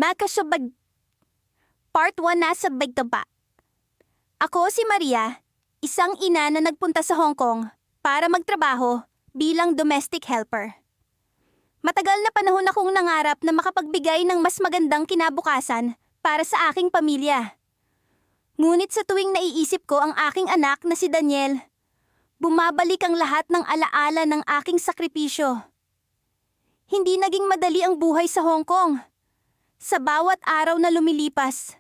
Makasabag Part 1 na sabay ka ba? Ako si Maria, isang ina na nagpunta sa Hong Kong para magtrabaho bilang domestic helper. Matagal na panahon akong nangarap na makapagbigay ng mas magandang kinabukasan para sa aking pamilya. Ngunit sa tuwing naiisip ko ang aking anak na si Daniel, bumabalik ang lahat ng alaala ng aking sakripisyo. Hindi naging madali ang buhay sa Hong Kong. Sa bawat araw na lumilipas,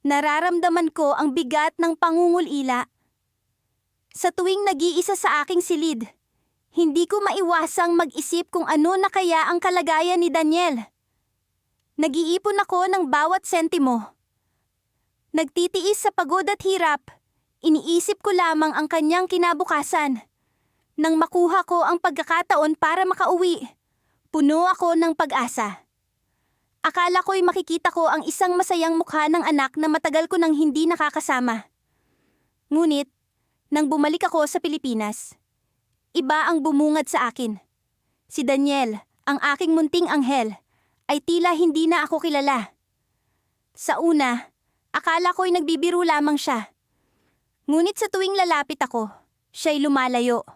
nararamdaman ko ang bigat ng pangungulila. Sa tuwing nag-iisa sa aking silid, hindi ko maiwasang mag-isip kung ano na kaya ang kalagayan ni Daniel. Nag-iipon ako ng bawat sentimo. Nagtitiis sa pagod at hirap, iniisip ko lamang ang kanyang kinabukasan. Nang makuha ko ang pagkakataon para makauwi, puno ako ng pag-asa. Akala ko'y makikita ko ang isang masayang mukha ng anak na matagal ko nang hindi nakakasama. Ngunit, nang bumalik ako sa Pilipinas, iba ang bumungad sa akin. Si Daniel, ang aking munting anghel, ay tila hindi na ako kilala. Sa una, akala ko'y nagbibiro lamang siya. Ngunit sa tuwing lalapit ako, siya'y lumalayo.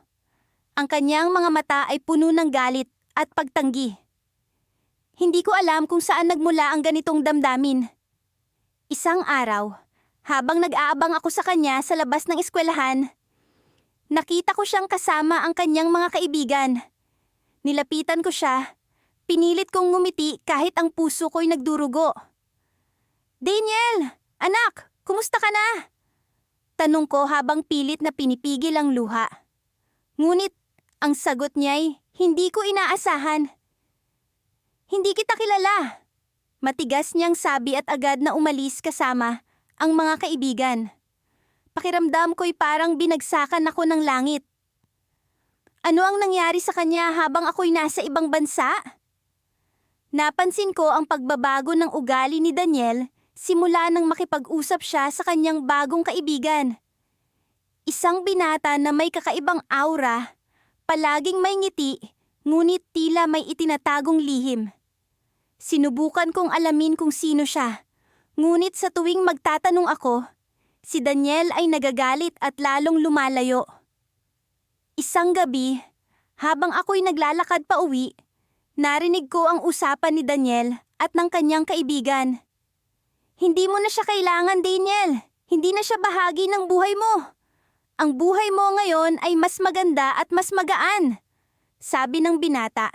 Ang kanyang mga mata ay puno ng galit at pagtanggi. Hindi ko alam kung saan nagmula ang ganitong damdamin. Isang araw, habang nag-aabang ako sa kanya sa labas ng eskwelahan, nakita ko siyang kasama ang kanyang mga kaibigan. Nilapitan ko siya, pinilit kong ngumiti kahit ang puso ko'y nagdurugo. "Daniel! Anak! Kumusta ka na?" Tanong ko habang pilit na pinipigil ang luha. Ngunit, ang sagot niya'y hindi ko inaasahan. "Hindi kita kilala." Matigas niyang sabi at agad na umalis kasama ang mga kaibigan. Pakiramdam ko'y parang binagsakan ako ng langit. Ano ang nangyari sa kanya habang ako'y nasa ibang bansa? Napansin ko ang pagbabago ng ugali ni Daniel simula nang makipag-usap siya sa kanyang bagong kaibigan. Isang binata na may kakaibang aura, palaging may ngiti, ngunit tila may itinatagong lihim. Sinubukan kong alamin kung sino siya, ngunit sa tuwing magtatanong ako, si Daniel ay nagagalit at lalong lumalayo. Isang gabi, habang ako'y naglalakad pa uwi, narinig ko ang usapan ni Daniel at ng kanyang kaibigan. "Hindi mo na siya kailangan, Daniel. Hindi na siya bahagi ng buhay mo. Ang buhay mo ngayon ay mas maganda at mas magaan," sabi ng binata.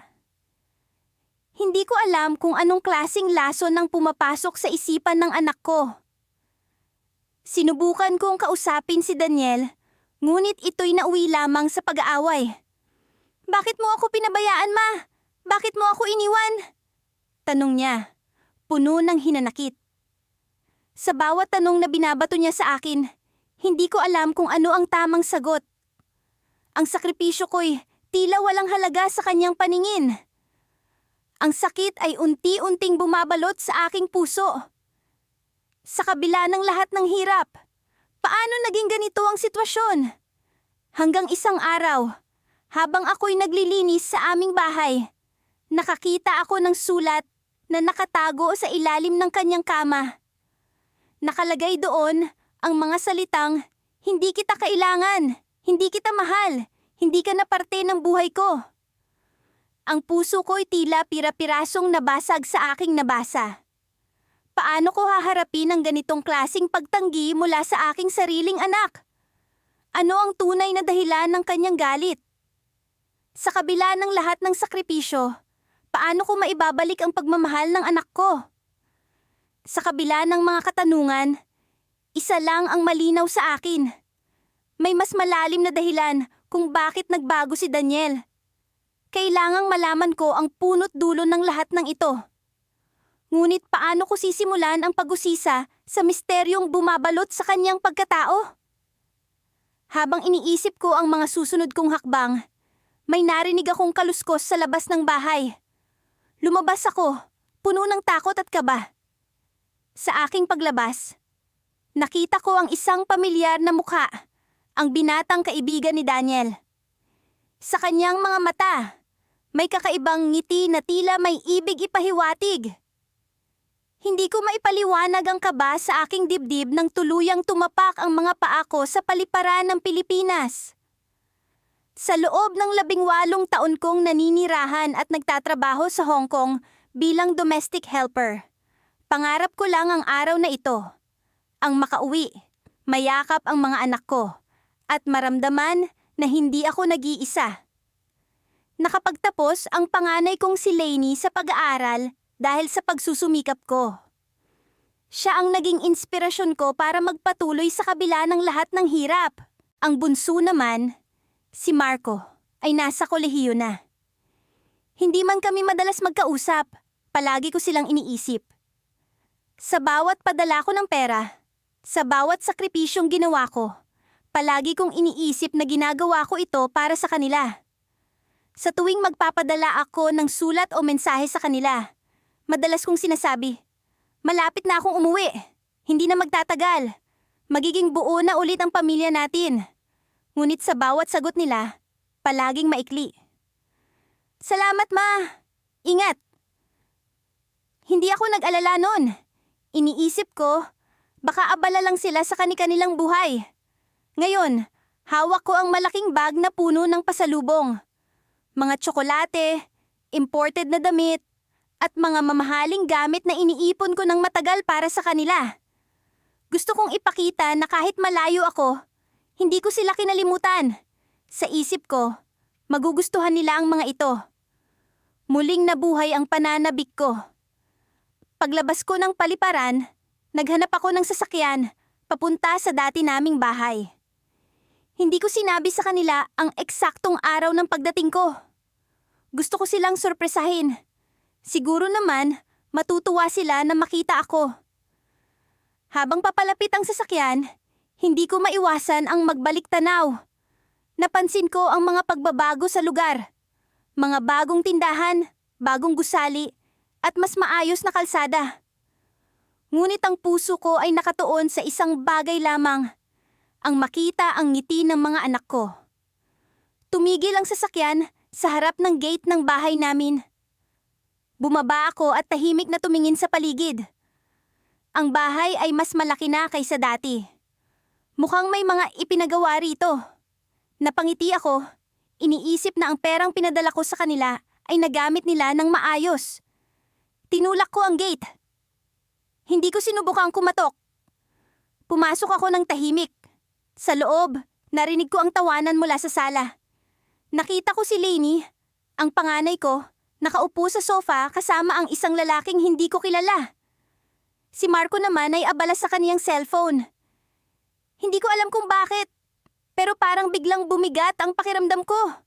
Hindi ko alam kung anong klaseng lason ang pumapasok sa isipan ng anak ko. Sinubukan kong kausapin si Daniel, ngunit ito'y nauwi lamang sa pag-aaway. "Bakit mo ako pinabayaan, ma? Bakit mo ako iniwan?" Tanong niya, puno ng hinanakit. Sa bawat tanong na binabato niya sa akin, hindi ko alam kung ano ang tamang sagot. Ang sakripisyo ko'y tila walang halaga sa kanyang paningin. Ang sakit ay unti-unting bumabalot sa aking puso. Sa kabila ng lahat ng hirap, paano naging ganito ang sitwasyon? Hanggang isang araw, habang ako'y naglilinis sa aming bahay, nakakita ako ng sulat na nakatago sa ilalim ng kanyang kama. Nakalagay doon ang mga salitang, "Hindi kita kailangan, hindi kita mahal, hindi ka na parte ng buhay ko." Ang puso ko'y tila pira-pirasong nabasag sa aking nabasa. Paano ko haharapin ang ganitong klaseng pagtanggi mula sa aking sariling anak? Ano ang tunay na dahilan ng kanyang galit? Sa kabila ng lahat ng sakripisyo, paano ko maibabalik ang pagmamahal ng anak ko? Sa kabila ng mga katanungan, isa lang ang malinaw sa akin. May mas malalim na dahilan kung bakit nagbago si Daniel. Kailangang malaman ko ang punot dulo ng lahat ng ito. Ngunit paano ko sisimulan ang pag-usisa sa misteryong bumabalot sa kanyang pagkatao? Habang iniisip ko ang mga susunod kong hakbang, may narinig akong kaluskos sa labas ng bahay. Lumabas ako, puno ng takot at kaba. Sa aking paglabas, nakita ko ang isang pamilyar na mukha, ang binatang kaibigan ni Daniel. Sa kanyang mga mata, may kakaibang ngiti na tila may ibig ipahiwatig. Hindi ko maipaliwanag ang kaba sa aking dibdib nang tuluyang tumapak ang mga paa ko sa paliparan ng Pilipinas. Sa loob ng 18 taon kong naninirahan at nagtatrabaho sa Hong Kong bilang domestic helper, pangarap ko lang ang araw na ito. Ang makauwi, mayakap ang mga anak ko, at maramdaman na hindi ako nag-iisa. Nakapagtapos ang panganay kong si Lainey sa pag-aaral dahil sa pagsusumikap ko. Siya ang naging inspirasyon ko para magpatuloy sa kabila ng lahat ng hirap. Ang bunso naman, si Marco, ay nasa kolehiyo na. Hindi man kami madalas magkausap, palagi ko silang iniisip. Sa bawat padala ko ng pera, sa bawat sakripisyong ginawa ko, palagi kong iniisip na ginagawa ko ito para sa kanila. Sa tuwing magpapadala ako ng sulat o mensahe sa kanila, madalas kong sinasabi, malapit na akong umuwi, hindi na magtatagal, magiging buo na ulit ang pamilya natin. Ngunit sa bawat sagot nila, palaging maikli. Salamat ma, ingat. Hindi ako nag-alala nun. Iniisip ko, baka abala lang sila sa kani-kanilang buhay. Ngayon, hawak ko ang malaking bag na puno ng pasalubong. Mga tsokolate, imported na damit, at mga mamahaling gamit na iniipon ko ng matagal para sa kanila. Gusto kong ipakita na kahit malayo ako, hindi ko sila kinalimutan. Sa isip ko, magugustuhan nila ang mga ito. Muling nabuhay ang pananabik ko. Paglabas ko ng paliparan, naghanap ako ng sasakyan papunta sa dati naming bahay. Hindi ko sinabi sa kanila ang eksaktong araw ng pagdating ko. Gusto ko silang sorpresahin. Siguro naman, matutuwa sila na makita ako. Habang papalapit ang sasakyan, hindi ko maiwasan ang magbalik tanaw. Napansin ko ang mga pagbabago sa lugar. Mga bagong tindahan, bagong gusali, at mas maayos na kalsada. Ngunit ang puso ko ay nakatuon sa isang bagay lamang, ang makita ang ngiti ng mga anak ko. Tumigil ang sasakyan sa harap ng gate ng bahay namin. Bumaba ako at tahimik na tumingin sa paligid. Ang bahay ay mas malaki na kaysa dati. Mukhang may mga ipinagawa rito. Napangiti ako, iniisip na ang perang pinadala ko sa kanila ay nagamit nila ng maayos. Tinulak ko ang gate. Hindi ko sinubukang kumatok. Pumasok ako ng tahimik. Sa loob, narinig ko ang tawanan mula sa sala. Nakita ko si Lainey, ang panganay ko, nakaupo sa sofa kasama ang isang lalaking hindi ko kilala. Si Marco naman ay abala sa kaniyang cellphone. Hindi ko alam kung bakit, pero parang biglang bumigat ang pakiramdam ko.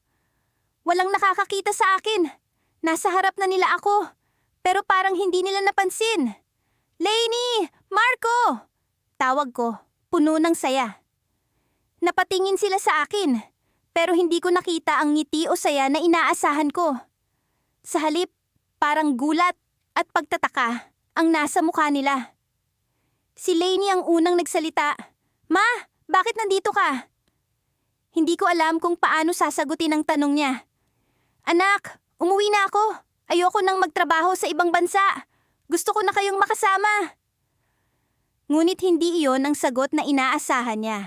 Walang nakakakita sa akin. Nasa harap na nila ako, pero parang hindi nila napansin. Lainey! Marco! Tawag ko, puno ng saya. Napatingin sila sa akin. Pero hindi ko nakita ang ngiti o saya na inaasahan ko. Sa halip, parang gulat at pagtataka ang nasa mukha nila. Si Lainey ang unang nagsalita. Ma, bakit nandito ka? Hindi ko alam kung paano sasagutin ang tanong niya. Anak, umuwi na ako. Ayoko nang magtrabaho sa ibang bansa. Gusto ko na kayong makasama. Ngunit hindi iyon ang sagot na inaasahan niya.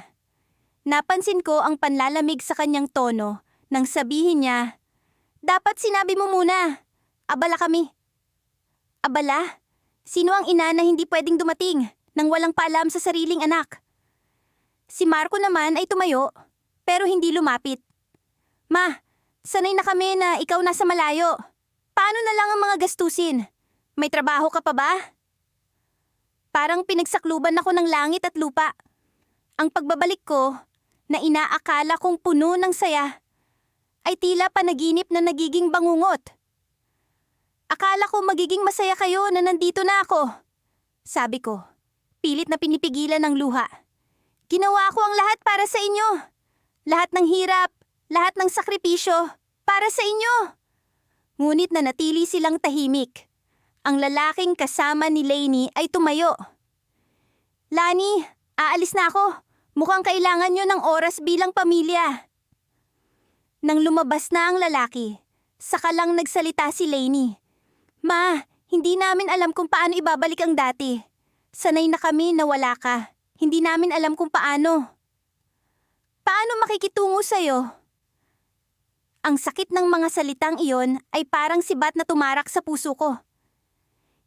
Napansin ko ang panlalamig sa kanyang tono nang sabihin niya, dapat sinabi mo muna. Abala kami. Abala? Sino ang ina na hindi pwedeng dumating nang walang paalam sa sariling anak? Si Marco naman ay tumayo, pero hindi lumapit. Ma, sanay na kami na ikaw nasa malayo. Paano na lang ang mga gastusin? May trabaho ka pa ba? Parang pinagsakluban ako ng langit at lupa. Ang pagbabalik ko, na inaakala kong puno ng saya, ay tila panaginip na nagiging bangungot. Akala ko magiging masaya kayo na nandito na ako. Sabi ko, pilit na pinipigilan ng luha. Ginawa ko ang lahat para sa inyo. Lahat ng hirap, lahat ng sakripisyo, para sa inyo. Ngunit nanatili silang tahimik. Ang lalaking kasama ni Lainey ay tumayo. Lani, aalis na ako. Mukhang kailangan nyo ng oras bilang pamilya. Nang lumabas na ang lalaki, saka lang nagsalita si Lainey. Ma, Hindi namin alam kung paano ibabalik ang dati. Sanay na kami na wala ka. Hindi namin alam kung paano. Paano makikitungo sa'yo? Ang sakit ng mga salitang iyon ay parang sibat na tumarak sa puso ko.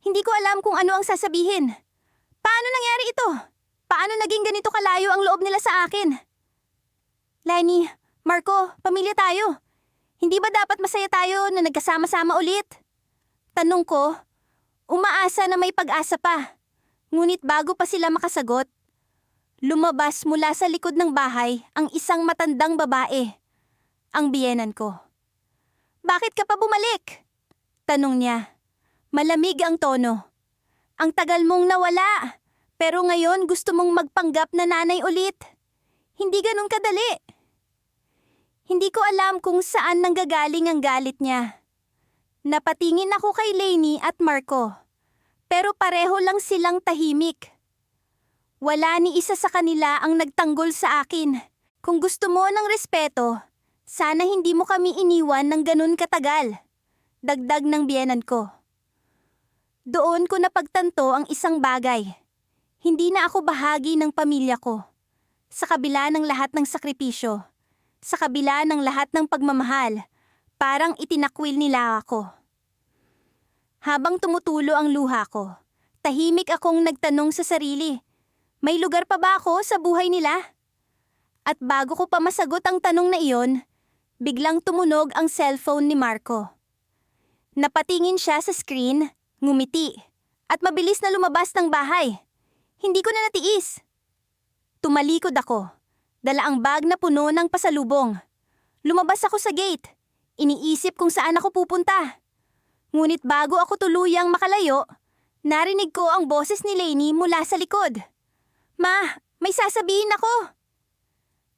Hindi ko alam kung ano ang sasabihin. Paano nangyari ito? Paano naging ganito kalayo ang loob nila sa akin? Lenny, Marco, pamilya tayo. Hindi ba dapat masaya tayo na nagkasama-sama ulit? Tanong ko, umaasa na may pag-asa pa. Ngunit bago pa sila makasagot, lumabas mula sa likod ng bahay ang isang matandang babae, ang biyenan ko. Bakit ka pa bumalik? Tanong niya. Malamig ang tono. Ang tagal mong nawala, pero ngayon gusto mong magpanggap na nanay ulit. Hindi ganun kadali. Hindi ko alam kung saan nanggagaling ang galit niya. Napatingin ako kay Lainey at Marco, pero pareho lang silang tahimik. Wala ni isa sa kanila ang nagtanggol sa akin. Kung gusto mo ng respeto, sana hindi mo kami iniwan ng ganun katagal. Dagdag ng biyenan ko. Doon ko napagtanto ang isang bagay. Hindi na ako bahagi ng pamilya ko. Sa kabila ng lahat ng sakripisyo, sa kabila ng lahat ng pagmamahal, parang itinakwil nila ako. Habang tumutulo ang luha ko, tahimik akong nagtanong sa sarili, may lugar pa ba ako sa buhay nila? At bago ko pa masagot ang tanong na iyon, biglang tumunog ang cellphone ni Marco. Napatingin siya sa screen, ngumiti, at mabilis na lumabas ng bahay. Hindi ko na natiis. Tumalikod ako. Dala ang bag na puno ng pasalubong. Lumabas ako sa gate. Iniisip kung saan ako pupunta. Ngunit bago ako tuluyang makalayo, narinig ko ang boses ni Lainey mula sa likod. Ma, may sasabihin ako.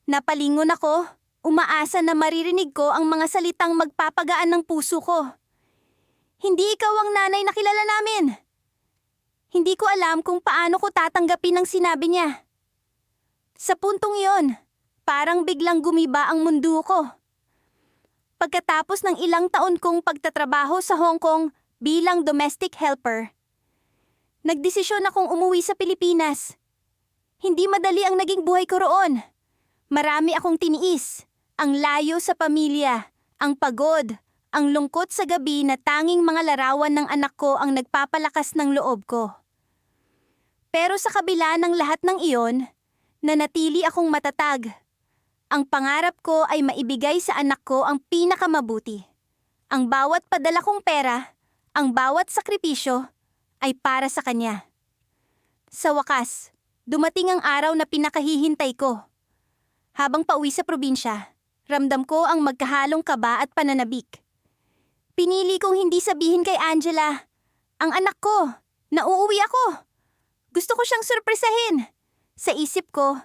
Napalingon ako, umaasa na maririnig ko ang mga salitang magpapagaan ng puso ko. Hindi ikaw ang nanay na kilala namin. Hindi ko alam kung paano ko tatanggapin ang sinabi niya. Sa puntong iyon, parang biglang gumiba ang mundo ko. Pagkatapos ng ilang taon kong pagtatrabaho sa Hong Kong bilang domestic helper, nagdesisyon akong umuwi sa Pilipinas. Hindi madali ang naging buhay ko roon. Marami akong tiniis, ang layo sa pamilya, ang pagod, ang lungkot sa gabi na tanging mga larawan ng anak ko ang nagpapalakas ng loob ko. Pero sa kabila ng lahat ng iyon, nanatili akong matatag. Ang pangarap ko ay maibigay sa anak ko ang pinakamabuti. Ang bawat padala kong pera, ang bawat sakripisyo, ay para sa kanya. Sa wakas, dumating ang araw na pinakahihintay ko. Habang pauwi sa probinsya, ramdam ko ang magkahalong kaba at pananabik. Pinili kong hindi sabihin kay Angela, ang anak ko, nauuwi ako. Gusto ko siyang surpresahin. Sa isip ko,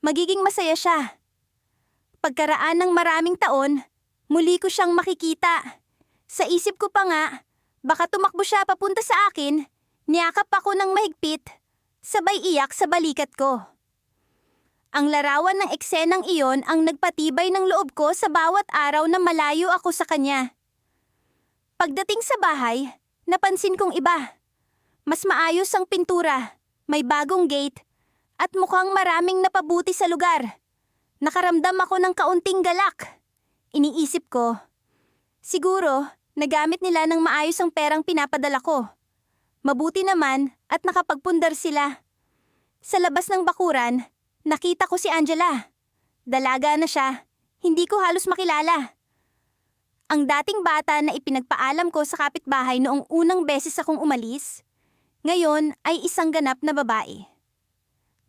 magiging masaya siya. Pagkaraan ng maraming taon, muli ko siyang makikita. Sa isip ko pa nga, baka tumakbo siya papunta sa akin, niyakap ako ng mahigpit, sabay iyak sa balikat ko. Ang larawan ng eksenang iyon ang nagpatibay ng loob ko sa bawat araw na malayo ako sa kanya. Pagdating sa bahay, napansin kong iba. Mas maayos ang pintura, may bagong gate, at mukhang maraming napabuti sa lugar. Nakaramdam ako ng kaunting galak. Iniisip ko, siguro nagamit nila ng maayos ang perang pinapadala ko. Mabuti naman at nakapagpundar sila. Sa labas ng bakuran, nakita ko si Angela. Dalaga na siya, hindi ko halos makilala. Ang dating bata na ipinagpaalam ko sa kapitbahay noong unang beses akong umalis, ngayon ay isang ganap na babae.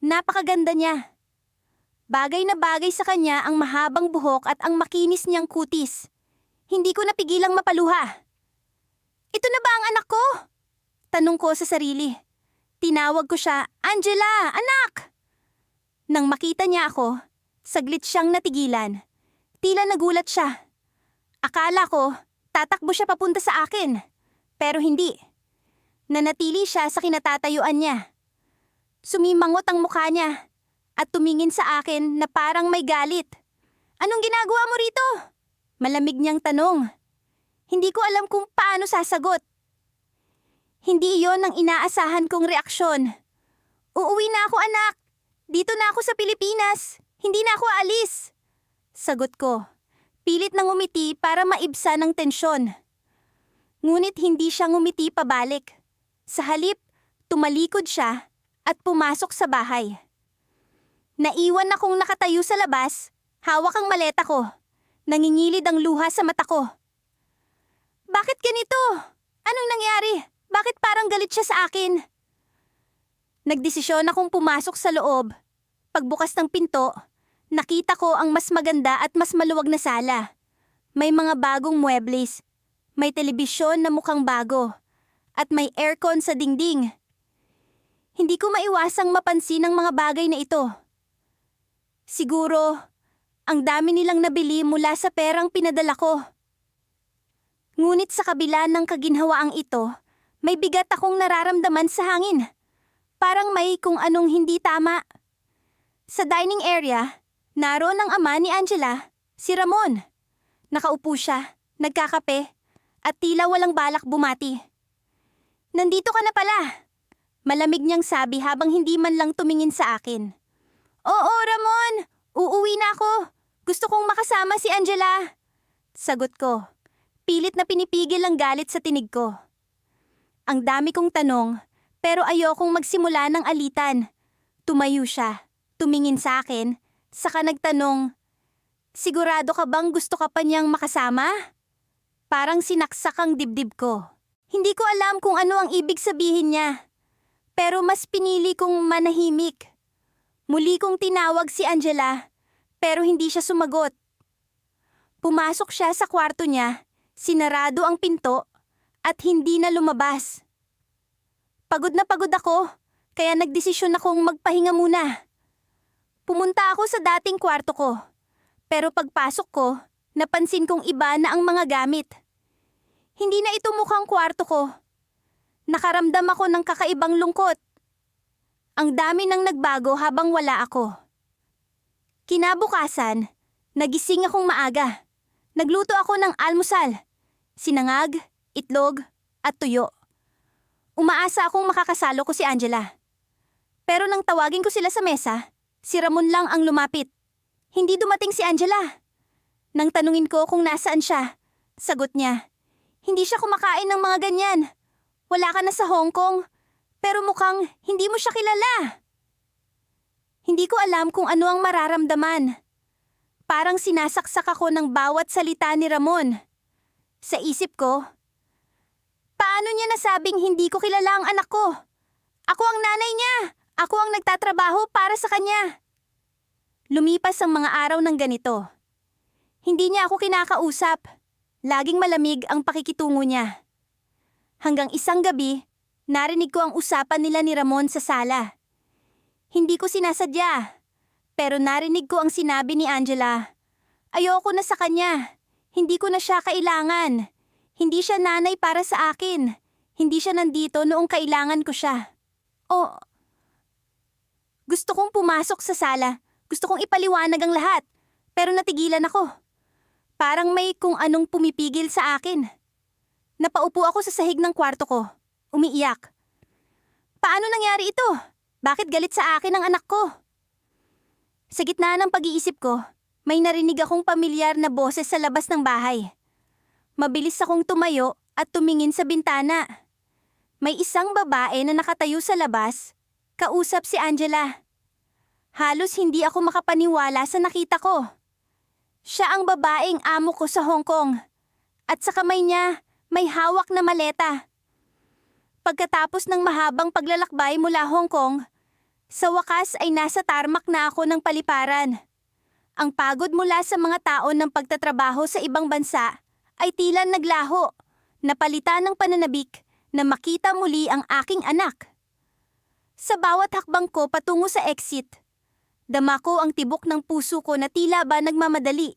Napakaganda niya. Bagay na bagay sa kanya ang mahabang buhok at ang makinis niyang kutis. Hindi ko napigilang mapaluha. Ito na ba ang anak ko? Tanong ko sa sarili. Tinawag ko siya, Angela, anak! Nang makita niya ako, saglit siyang natigilan. Tila nagulat siya. Akala ko, tatakbo siya papunta sa akin. Pero hindi. Nanatili siya sa kinatatayuan niya. Sumimangot ang mukha niya at tumingin sa akin na parang may galit. Anong ginagawa mo rito? Malamig niyang tanong. Hindi ko alam kung paano sasagot. Hindi iyon ang inaasahan kong reaksyon. Uuwi na ako, anak. Dito na ako sa Pilipinas. Hindi na ako aalis. Sagot ko. Pilit nang ngumiti para maibsan ang tensyon. Ngunit hindi siya ngumiti pabalik. Sa halip, tumalikod siya at pumasok sa bahay. Naiwan akong nakatayo sa labas, hawak ang maleta ko. Nangingilid ang luha sa mata ko. Bakit ganito? Anong nangyari? Bakit parang galit siya sa akin? Nagdesisyon akong pumasok sa loob. Pagbukas ng pinto, nakita ko ang mas maganda at mas maluwag na sala. May mga bagong muebles, may telebisyon na mukhang bago, at may aircon sa dingding. Hindi ko maiwasang mapansin ang mga bagay na ito. Siguro, ang dami nilang nabili mula sa perang pinadala ko. Ngunit sa kabila ng kaginhawaang ito, may bigat akong nararamdaman sa hangin. Parang may kung anong hindi tama. Sa dining area, naroon ang ama ni Angela, si Ramon. Nakaupo siya, nagkakape, at tila walang balak bumati. Nandito ka na pala. Malamig niyang sabi habang hindi man lang tumingin sa akin. Oo, Ramon. Uuwi na ako. Gusto kong makasama si Angela. Sagot ko. Pilit na pinipigil ang galit sa tinig ko. Ang dami kong tanong, pero ayokong magsimula ng alitan. Tumayo siya, tumingin sa akin, saka nagtanong, sigurado ka bang gusto ka pa niyang makasama? Parang sinaksak ang dibdib ko. Hindi ko alam kung ano ang ibig sabihin niya, pero mas pinili kong manahimik. Muli kong tinawag si Angela, pero hindi siya sumagot. Pumasok siya sa kwarto niya, sinarado ang pinto, at hindi na lumabas. Pagod na pagod ako, kaya nagdesisyon akong magpahinga muna. Pumunta ako sa dating kwarto ko, pero pagpasok ko, napansin kong iba na ang mga gamit. Hindi na ito mukhang kwarto ko. Nakaramdam ako ng kakaibang lungkot. Ang dami nang nagbago habang wala ako. Kinabukasan, nagising akong maaga. Nagluto ako ng almusal, sinangag, itlog, at tuyo. Umaasa akong makakasalo ko si Angela. Pero nang tawagin ko sila sa mesa, si Ramon lang ang lumapit. Hindi dumating si Angela. Nang tanungin ko kung nasaan siya, sagot niya, hindi siya kumakain ng mga ganyan. Wala ka na sa Hong Kong, pero mukhang hindi mo siya kilala. Hindi ko alam kung ano ang mararamdaman. Parang sinasaksak ako ng bawat salita ni Ramon. Sa isip ko, paano niya nasabing hindi ko kilala ang anak ko? Ako ang nanay niya. Ako ang nagtatrabaho para sa kanya. Lumipas ang mga araw ng ganito. Hindi niya ako kinakausap. Laging malamig ang pakikitungo niya. Hanggang isang gabi, narinig ko ang usapan nila ni Ramon sa sala. Hindi ko sinasadya, pero narinig ko ang sinabi ni Angela. Ayoko na sa kanya. Hindi ko na siya kailangan. Hindi siya nanay para sa akin. Hindi siya nandito noong kailangan ko siya. Gusto kong pumasok sa sala. Gusto kong ipaliwanag ang lahat. Pero natigilan ako. Parang may kung anong pumipigil sa akin. Napaupo ako sa sahig ng kwarto ko. Umiiyak. Paano nangyari ito? Bakit galit sa akin ang anak ko? Sa gitna ng pag-iisip ko, may narinig akong pamilyar na boses sa labas ng bahay. Mabilis akong tumayo at tumingin sa bintana. May isang babae na nakatayo sa labas. Kausap si Angela. Halos hindi ako makapaniwala sa nakita ko. Siya ang babaeng amo ko sa Hong Kong. At sa kamay niya, may hawak na maleta. Pagkatapos ng mahabang paglalakbay mula Hong Kong, sa wakas ay nasa tarmac na ako ng paliparan. Ang pagod mula sa mga taon ng pagtatrabaho sa ibang bansa ay tila naglaho, napalitan ng pananabik na makita muli ang aking anak. Sa bawat hakbang ko patungo sa exit, dama ko ang tibok ng puso ko na tila ba nagmamadali.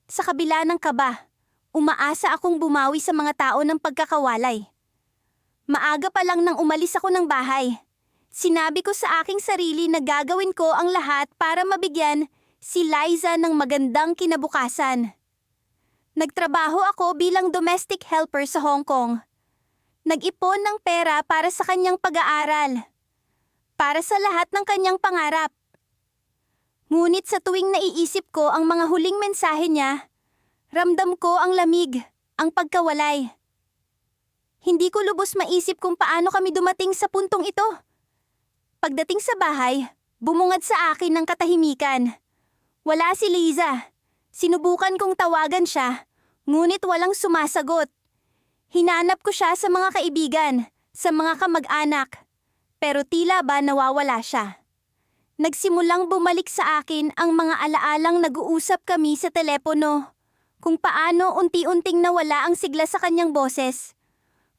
Sa kabila ng kaba, umaasa akong bumawi sa mga tao ng pagkakawalay. Maaga pa lang nang umalis ako ng bahay. Sinabi ko sa aking sarili na gagawin ko ang lahat para mabigyan si Liza ng magandang kinabukasan. Nagtrabaho ako bilang domestic helper sa Hong Kong. Nag-ipon ng pera para sa kanyang pag-aaral. Para sa lahat ng kanyang pangarap. Ngunit sa tuwing naiisip ko ang mga huling mensahe niya, ramdam ko ang lamig, ang pagkawalay. Hindi ko lubos maisip kung paano kami dumating sa puntong ito. Pagdating sa bahay, bumungad sa akin ng katahimikan. Wala si Liza. Sinubukan kong tawagan siya, ngunit walang sumasagot. Hinanap ko siya sa mga kaibigan, sa mga kamag-anak, pero tila ba nawawala siya. Nagsimulang bumalik sa akin ang mga alaalang nag-uusap kami sa telepono, kung paano unti-unting nawala ang sigla sa kanyang boses,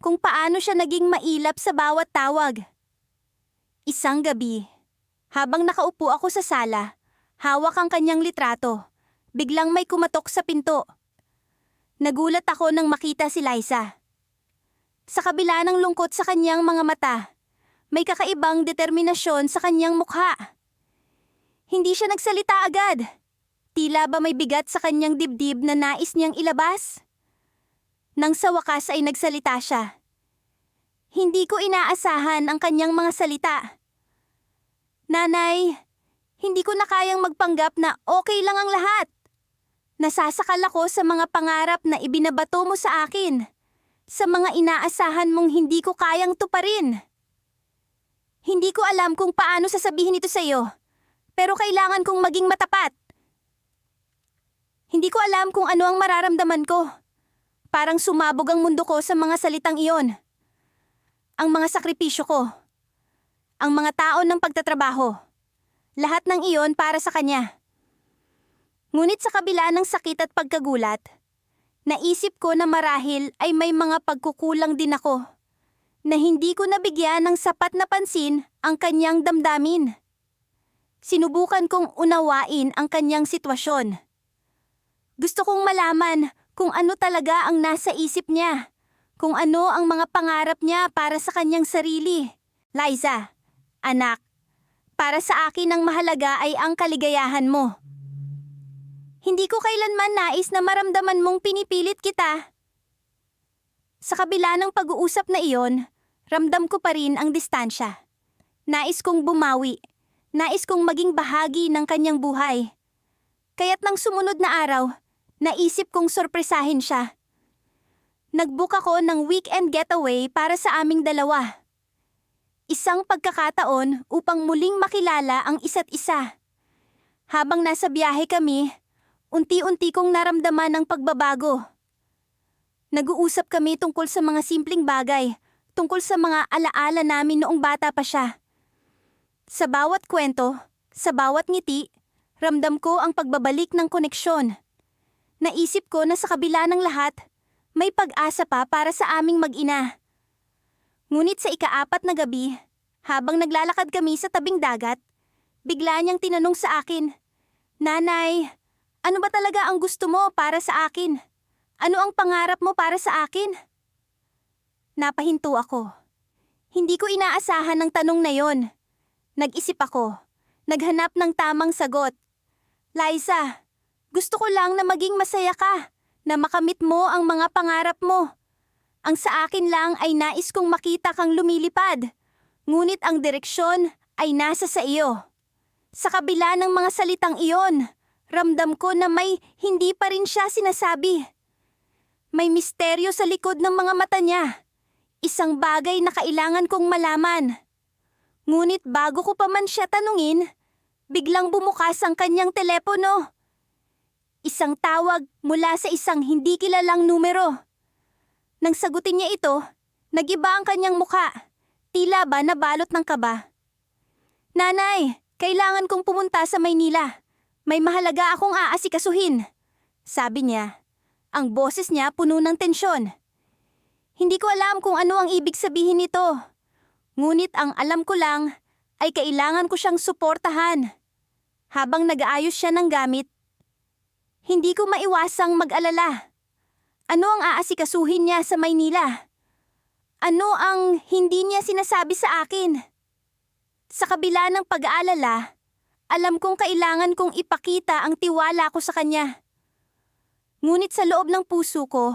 kung paano siya naging mailap sa bawat tawag. Isang gabi, habang nakaupo ako sa sala, hawak ang kanyang litrato, biglang may kumatok sa pinto. Nagulat ako nang makita si Liza. Sa kabila ng lungkot sa kanyang mga mata, may kakaibang determinasyon sa kanyang mukha. Hindi siya nagsalita agad. Tila ba may bigat sa kanyang dibdib na nais niyang ilabas? Nang sa wakas ay nagsalita siya. Hindi ko inaasahan ang kanyang mga salita. Nanay, hindi ko na kayang magpanggap na okay lang ang lahat. Nasasakal ako sa mga pangarap na ibinabato mo sa akin. Sa mga inaasahan mong hindi ko kayang tuparin. Hindi ko alam kung paano sasabihin ito sa iyo. Pero kailangan kong maging matapat. Hindi ko alam kung ano ang mararamdaman ko. Parang sumabog ang mundo ko sa mga salitang iyon. Ang mga sakripisyo ko. Ang mga taon ng pagtatrabaho. Lahat ng iyon para sa kanya. Ngunit sa kabila ng sakit at pagkagulat, naisip ko na marahil ay may mga pagkukulang din ako. Na hindi ko nabigyan ng sapat na pansin ang kanyang damdamin. Sinubukan kong unawain ang kanyang sitwasyon. Gusto kong malaman kung ano talaga ang nasa isip niya, kung ano ang mga pangarap niya para sa kanyang sarili. Liza, anak, para sa akin ang mahalaga ay ang kaligayahan mo. Hindi ko kailanman nais na maramdaman mong pinipilit kita. Sa kabila ng pag-uusap na iyon, ramdam ko pa rin ang distansya. Nais kong bumawi. Nais kong maging bahagi ng kanyang buhay. Kaya't nang sumunod na araw, naisip kong sorpresahin siya. Nag-book ako ng weekend getaway para sa aming dalawa. Isang pagkakataon upang muling makilala ang isa't isa. Habang nasa biyahe kami, unti-unti kong naramdaman ang pagbabago. Nag-uusap kami tungkol sa mga simpleng bagay, tungkol sa mga alaala namin noong bata pa siya. Sa bawat kwento, sa bawat ngiti, ramdam ko ang pagbabalik ng koneksyon. Naisip ko na sa kabila ng lahat, may pag-asa pa para sa aming mag-ina. Ngunit sa ika-4 na gabi, habang naglalakad kami sa tabing dagat, bigla niyang tinanong sa akin, "Nanay, ano ba talaga ang gusto mo para sa akin? Ano ang pangarap mo para sa akin?" Napahinto ako. Hindi ko inaasahan ang tanong na yon. Nag-isip ako. Naghanap ng tamang sagot. Liza, gusto ko lang na maging masaya ka, na makamit mo ang mga pangarap mo. Ang sa akin lang ay nais kong makita kang lumilipad, ngunit ang direksyon ay nasa sa iyo. Sa kabila ng mga salitang iyon, ramdam ko na may hindi pa rin siya sinasabi. May misteryo sa likod ng mga mata niya. Isang bagay na kailangan kong malaman. Ngunit bago ko pa man siya tanungin, biglang bumukas ang kanyang telepono. Isang tawag mula sa isang hindi kilalang numero. Nang sagutin niya ito, nag-iba ang kanyang mukha. Tila ba nabalot ng kaba. "Nanay, kailangan kong pumunta sa Maynila. May mahalaga akong aasikasuhin," sabi niya. Ang boses niya puno ng tensyon. Hindi ko alam kung ano ang ibig sabihin nito. Ngunit ang alam ko lang ay kailangan ko siyang suportahan. Habang nag-aayos siya ng gamit, hindi ko maiwasang mag-alala. Ano ang aasikasuhin niya sa Maynila? Ano ang hindi niya sinasabi sa akin? Sa kabila ng pag-aalala, alam kong kailangan kong ipakita ang tiwala ko sa kanya. Ngunit sa loob ng puso ko,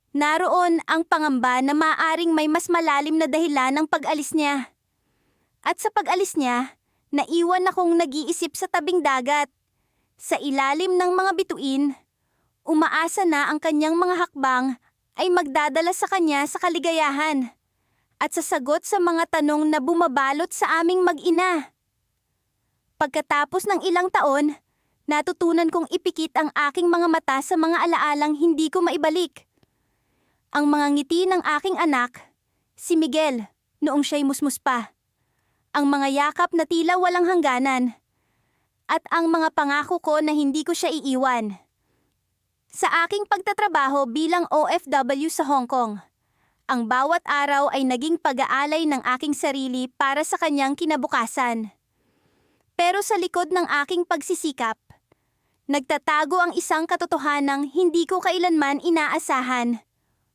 Naroon ang pangamba na maaring may mas malalim na dahilan ng pag-alis niya. At sa pag-alis niya, naiwan akong nag-iisip sa tabing dagat. Sa ilalim ng mga bituin, umaasa na ang kanyang mga hakbang ay magdadala sa kanya sa kaligayahan at sa sagot sa mga tanong na bumabalot sa aming mag-ina. Pagkatapos ng ilang taon, natutunan kong ipikit ang aking mga mata sa mga alaalang hindi ko maibalik. Ang mga ngiti ng aking anak, si Miguel, noong siya'y musmus pa. Ang mga yakap na tila walang hangganan. At ang mga pangako ko na hindi ko siya iiwan. Sa aking pagtatrabaho bilang OFW sa Hong Kong, ang bawat araw ay naging pag-aalay ng aking sarili para sa kanyang kinabukasan. Pero sa likod ng aking pagsisikap, nagtatago ang isang katotohanang hindi ko kailanman inaasahan.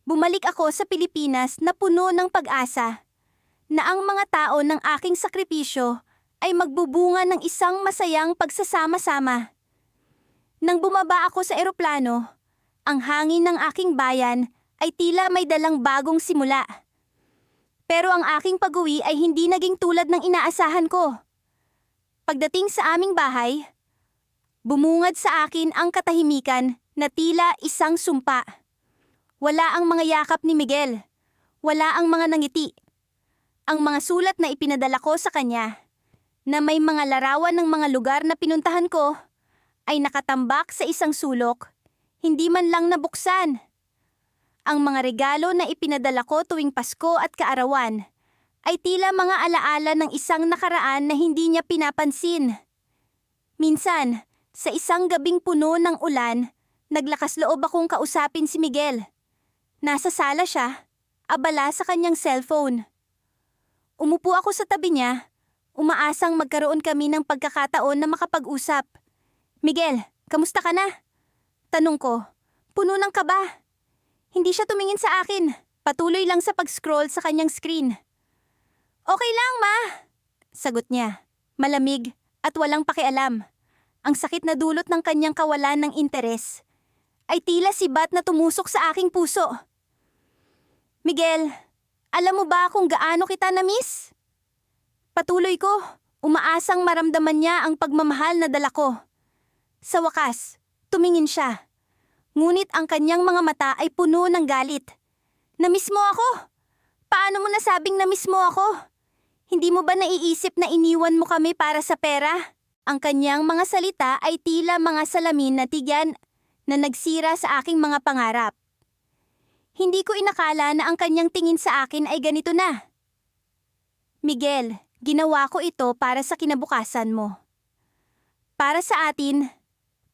Bumalik ako sa Pilipinas na puno ng pag-asa na ang mga tao ng aking sakripisyo ay magbubunga ng isang masayang pagsasama-sama. Nang bumaba ako sa eroplano, ang hangin ng aking bayan ay tila may dalang bagong simula. Pero ang aking pag-uwi ay hindi naging tulad ng inaasahan ko. Pagdating sa aming bahay, bumungad sa akin ang katahimikan na tila isang sumpa. Wala ang mga yakap ni Miguel. Wala ang mga nangiti. Ang mga sulat na ipinadala ko sa kanya, na may mga larawan ng mga lugar na pinuntahan ko, ay nakatambak sa isang sulok, hindi man lang nabuksan. Ang mga regalo na ipinadala ko tuwing Pasko at Kaarawan ay tila mga alaala ng isang nakaraan na hindi niya pinapansin. Minsan, sa isang gabing puno ng ulan, naglakas loob akong kausapin si Miguel. Nasa sala siya, abala sa kanyang cellphone. Umupo ako sa tabi niya, umaasang magkaroon kami ng pagkakataon na makapag-usap. Miguel, kamusta ka na? Tanong ko, puno ng kaba. Hindi siya tumingin sa akin, patuloy lang sa pag-scroll sa kanyang screen. Okay lang, ma, sagot niya, malamig at walang pakialam. Ang sakit na dulot ng kanyang kawalan ng interes ay tila sibat na tumusok sa aking puso. Miguel, alam mo ba kung gaano kita na-miss? Patuloy ko, umaasang maramdaman niya ang pagmamahal na dala ko. Sa wakas, tumingin siya. Ngunit ang kanyang mga mata ay puno ng galit. Na-miss mo ako? Paano mo nasabing na-miss mo ako? Hindi mo ba naiisip na iniwan mo kami para sa pera? Ang kanyang mga salita ay tila mga salamin na tigyan na nagsira sa aking mga pangarap. Hindi ko inakala na ang kanyang tingin sa akin ay ganito na. Miguel, ginawa ko ito para sa kinabukasan mo. Para sa atin,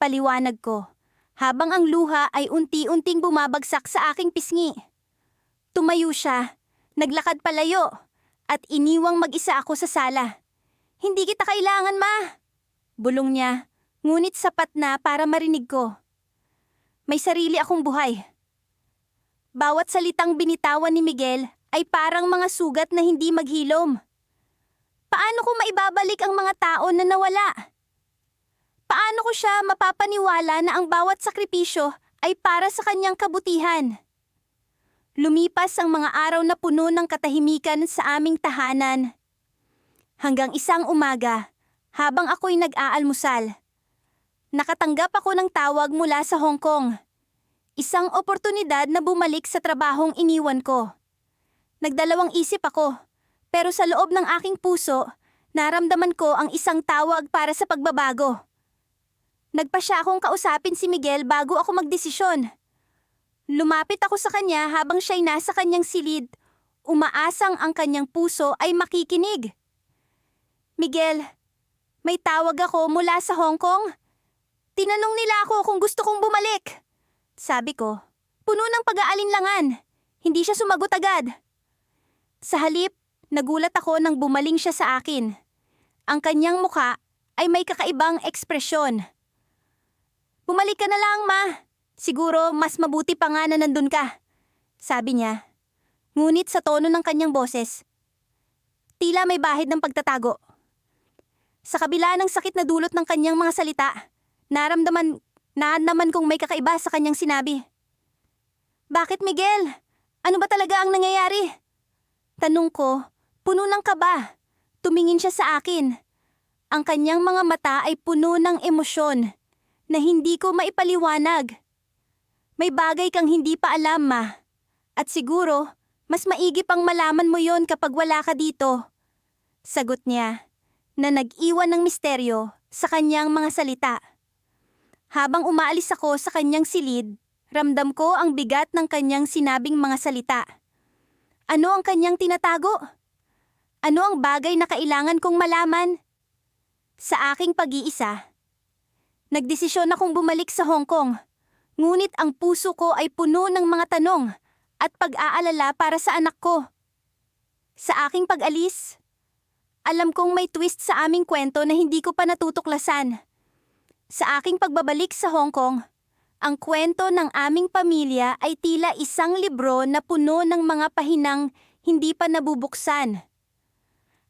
paliwanag ko, habang ang luha ay unti-unting bumabagsak sa aking pisngi. Tumayo siya, naglakad palayo, at iniwang mag-isa ako sa sala. Hindi kita kailangan, ma. Bulong niya, ngunit sapat na para marinig ko. May sarili akong buhay. Bawat salitang binitawan ni Miguel ay parang mga sugat na hindi maghilom. Paano ko maibabalik ang mga tao na nawala? Paano ko siya mapapaniwala na ang bawat sakripisyo ay para sa kanyang kabutihan? Lumipas ang mga araw na puno ng katahimikan sa aming tahanan. Hanggang isang umaga, habang ako'y nag-aalmusal, nakatanggap ako ng tawag mula sa Hong Kong. Isang oportunidad na bumalik sa trabahong iniwan ko. Nagdalawang isip ako, pero sa loob ng aking puso, naramdaman ko ang isang tawag para sa pagbabago. Nagpa siya akong kausapin si Miguel bago ako magdesisyon. Lumapit ako sa kanya habang siya'y nasa kanyang silid, umaasang ang kanyang puso ay makikinig. Miguel, may tawag ako mula sa Hong Kong. Tinanong nila ako kung gusto kong bumalik. Sabi ko, puno ng pag-aalinlangan. Hindi siya sumagot agad. Sa halip, nagulat ako nang bumaling siya sa akin. Ang kanyang mukha ay may kakaibang ekspresyon. Bumalik ka na lang, ma. Siguro mas mabuti pa nga na nandun ka. Sabi niya. Ngunit sa tono ng kanyang boses, tila may bahid ng pagtatago. Sa kabila ng sakit na dulot ng kanyang mga salita, naramdaman kong may kakaiba sa kanyang sinabi. Bakit, Miguel? Ano ba talaga ang nangyayari? Tanong ko, puno ng kaba. Tumingin siya sa akin. Ang kanyang mga mata ay puno ng emosyon na hindi ko maipaliwanag. May bagay kang hindi pa alam, Ma. At siguro, mas maigi pang malaman mo yon kapag wala ka dito. Sagot niya, na nag-iwan ng misteryo sa kanyang mga salita. Habang umaalis ako sa kanyang silid, ramdam ko ang bigat ng kanyang sinabing mga salita. Ano ang kanyang tinatago? Ano ang bagay na kailangan kong malaman? Sa aking pag-iisa, nagdesisyon akong bumalik sa Hong Kong. Ngunit ang puso ko ay puno ng mga tanong at pag-aalala para sa anak ko. Sa aking pag-alis, alam kong may twist sa aming kwento na hindi ko pa natutuklasan. Sa aking pagbabalik sa Hong Kong, ang kwento ng aming pamilya ay tila isang libro na puno ng mga pahinang hindi pa nabubuksan.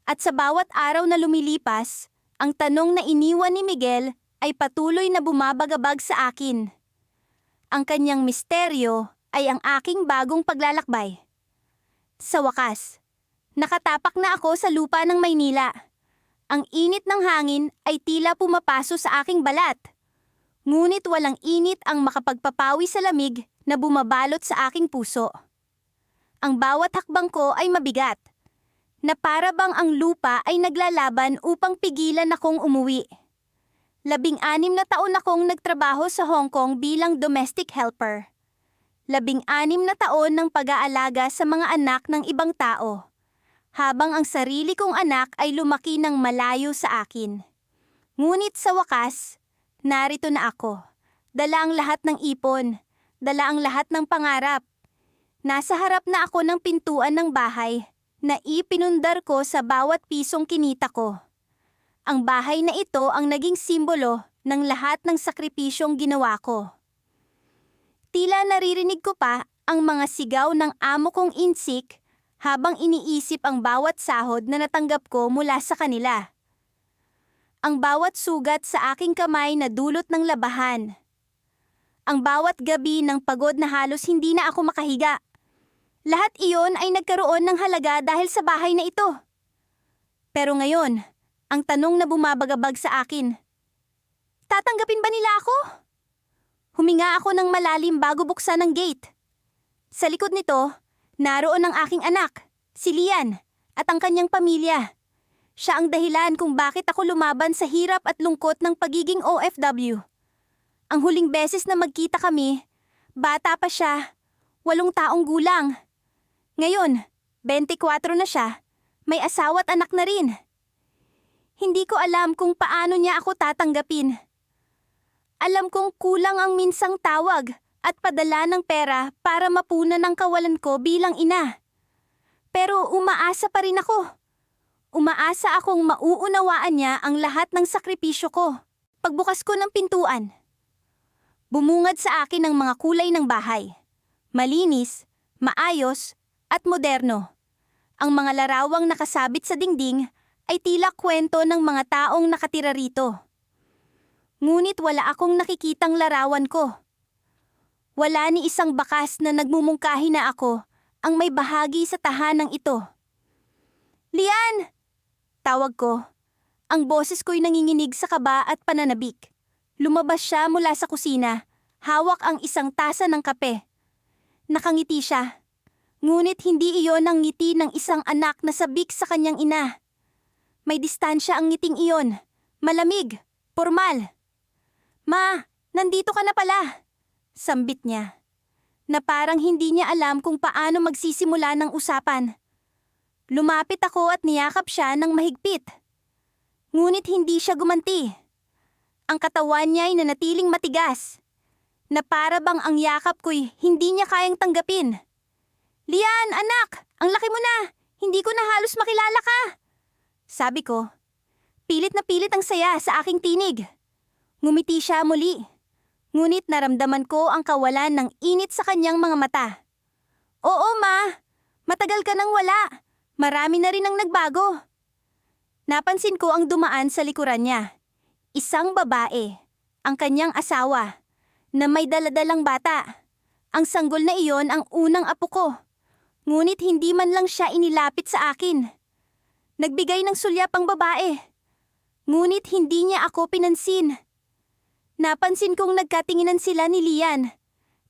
At sa bawat araw na lumilipas, ang tanong na iniwan ni Miguel ay patuloy na bumabagabag sa akin. Ang kanyang misteryo ay ang aking bagong paglalakbay. Sa wakas, nakatapak na ako sa lupa ng Maynila. Ang init ng hangin ay tila pumapaso sa aking balat. Ngunit walang init ang makapagpapawi sa lamig na bumabalot sa aking puso. Ang bawat hakbang ko ay mabigat, na para bang ang lupa ay naglalaban upang pigilan akong umuwi. 16 na taon akong nagtrabaho sa Hong Kong bilang domestic helper. 16 na taon ng pag-aalaga sa mga anak ng ibang tao, habang ang sarili kong anak ay lumaki ng malayo sa akin. Ngunit sa wakas, narito na ako. Dala ang lahat ng ipon, dala ang lahat ng pangarap. Nasa harap na ako ng pintuan ng bahay na ipinundar ko sa bawat pisong kinita ko. Ang bahay na ito ang naging simbolo ng lahat ng sakripisyong ginawa ko. Tila naririnig ko pa ang mga sigaw ng amo kong insik habang iniisip ang bawat sahod na natanggap ko mula sa kanila. Ang bawat sugat sa aking kamay na dulot ng labahan. Ang bawat gabi ng pagod na halos hindi na ako makahiga. Lahat iyon ay nagkaroon ng halaga dahil sa bahay na ito. Pero ngayon, ang tanong na bumabagabag sa akin, tatanggapin ba nila ako? Huminga ako ng malalim bago buksan ang gate. Sa likod nito, naroon ang aking anak, si Lian, at ang kanyang pamilya. Siya ang dahilan kung bakit ako lumaban sa hirap at lungkot ng pagiging OFW. Ang huling beses na magkita kami, bata pa siya, 8 taong gulang. Ngayon, 24 na siya, may asawa at anak na rin. Hindi ko alam kung paano niya ako tatanggapin. Alam kong kulang ang minsang tawag at padala ng pera para mapunan ang kawalan ko bilang ina. Pero umaasa pa rin ako. Umaasa akong mauunawaan niya ang lahat ng sakripisyo ko. Pagbukas ko ng pintuan, bumungad sa akin ang mga kulay ng bahay. Malinis, maayos, at moderno. Ang mga larawang nakasabit sa dingding ay tila kwento ng mga taong nakatira rito. Ngunit wala akong nakikitang larawan ko. Wala ni isang bakas na nagmumungkahi na ako ang may bahagi sa tahanang ito. Lian! Tawag ko. Ang boses ko'y nanginginig sa kaba at pananabik. Lumabas siya mula sa kusina, hawak ang isang tasa ng kape. Nakangiti siya. Ngunit hindi iyon ang ngiti ng isang anak na sabik sa kanyang ina. May distansya ang ngiting iyon. Malamig, formal. Ma, nandito ka na pala. Sambit niya. Na parang hindi niya alam kung paano magsisimula ng usapan. Lumapit ako at niyakap siya ng mahigpit. Ngunit hindi siya gumanti. Ang katawan niya ay nanatiling matigas. Na para bang ang yakap ko'y hindi niya kayang tanggapin. Lian, anak! Ang laki mo na! Hindi ko na halos makilala ka! Sabi ko. Pilit na pilit ang saya sa aking tinig. Ngumiti siya muli. Ngunit naramdaman ko ang kawalan ng init sa kanyang mga mata. Oo, Ma. Matagal ka nang wala. Marami na rin ang nagbago. Napansin ko ang dumaan sa likuran niya. Isang babae, ang kanyang asawa, na may daladalang bata. Ang sanggol na iyon ang unang apo ko. Ngunit hindi man lang siya inilapit sa akin. Nagbigay ng sulyap ang babae. Ngunit hindi niya ako pinansin. Napansin kong nagkatinginan sila ni Lian,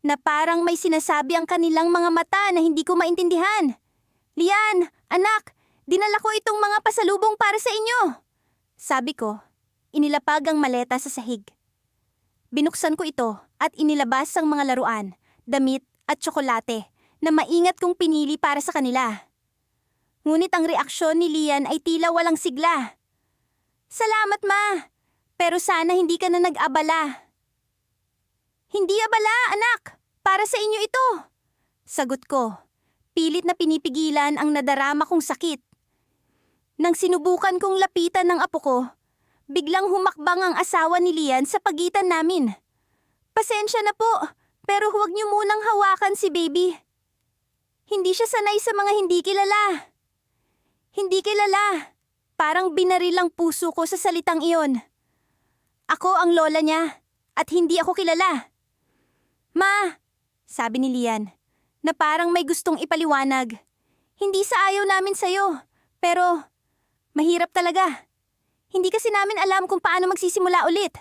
na parang may sinasabi ang kanilang mga mata na hindi ko maintindihan. Lian, anak, dinala ko itong mga pasalubong para sa inyo. Sabi ko, inilapag ang maleta sa sahig. Binuksan ko ito at inilabas ang mga laruan, damit at tsokolate na maingat kong pinili para sa kanila. Ngunit ang reaksyon ni Lian ay tila walang sigla. Salamat ma, pero sana hindi ka na nag-abala. Hindi abala, anak. Para sa inyo ito. Sagot ko, pilit na pinipigilan ang nadarama kong sakit. Nang sinubukan kong lapitan ng apo ko, biglang humakbang ang asawa ni Lian sa pagitan namin. Pasensya na po, pero huwag niyo munang hawakan si baby. Hindi siya sanay sa mga hindi kilala. Hindi kilala. Parang binaril ang puso ko sa salitang iyon. Ako ang lola niya at hindi ako kilala. Ma, sabi ni Lian, na parang may gustong ipaliwanag. Hindi sa ayaw namin sa'yo, pero mahirap talaga. Hindi kasi namin alam kung paano magsisimula ulit.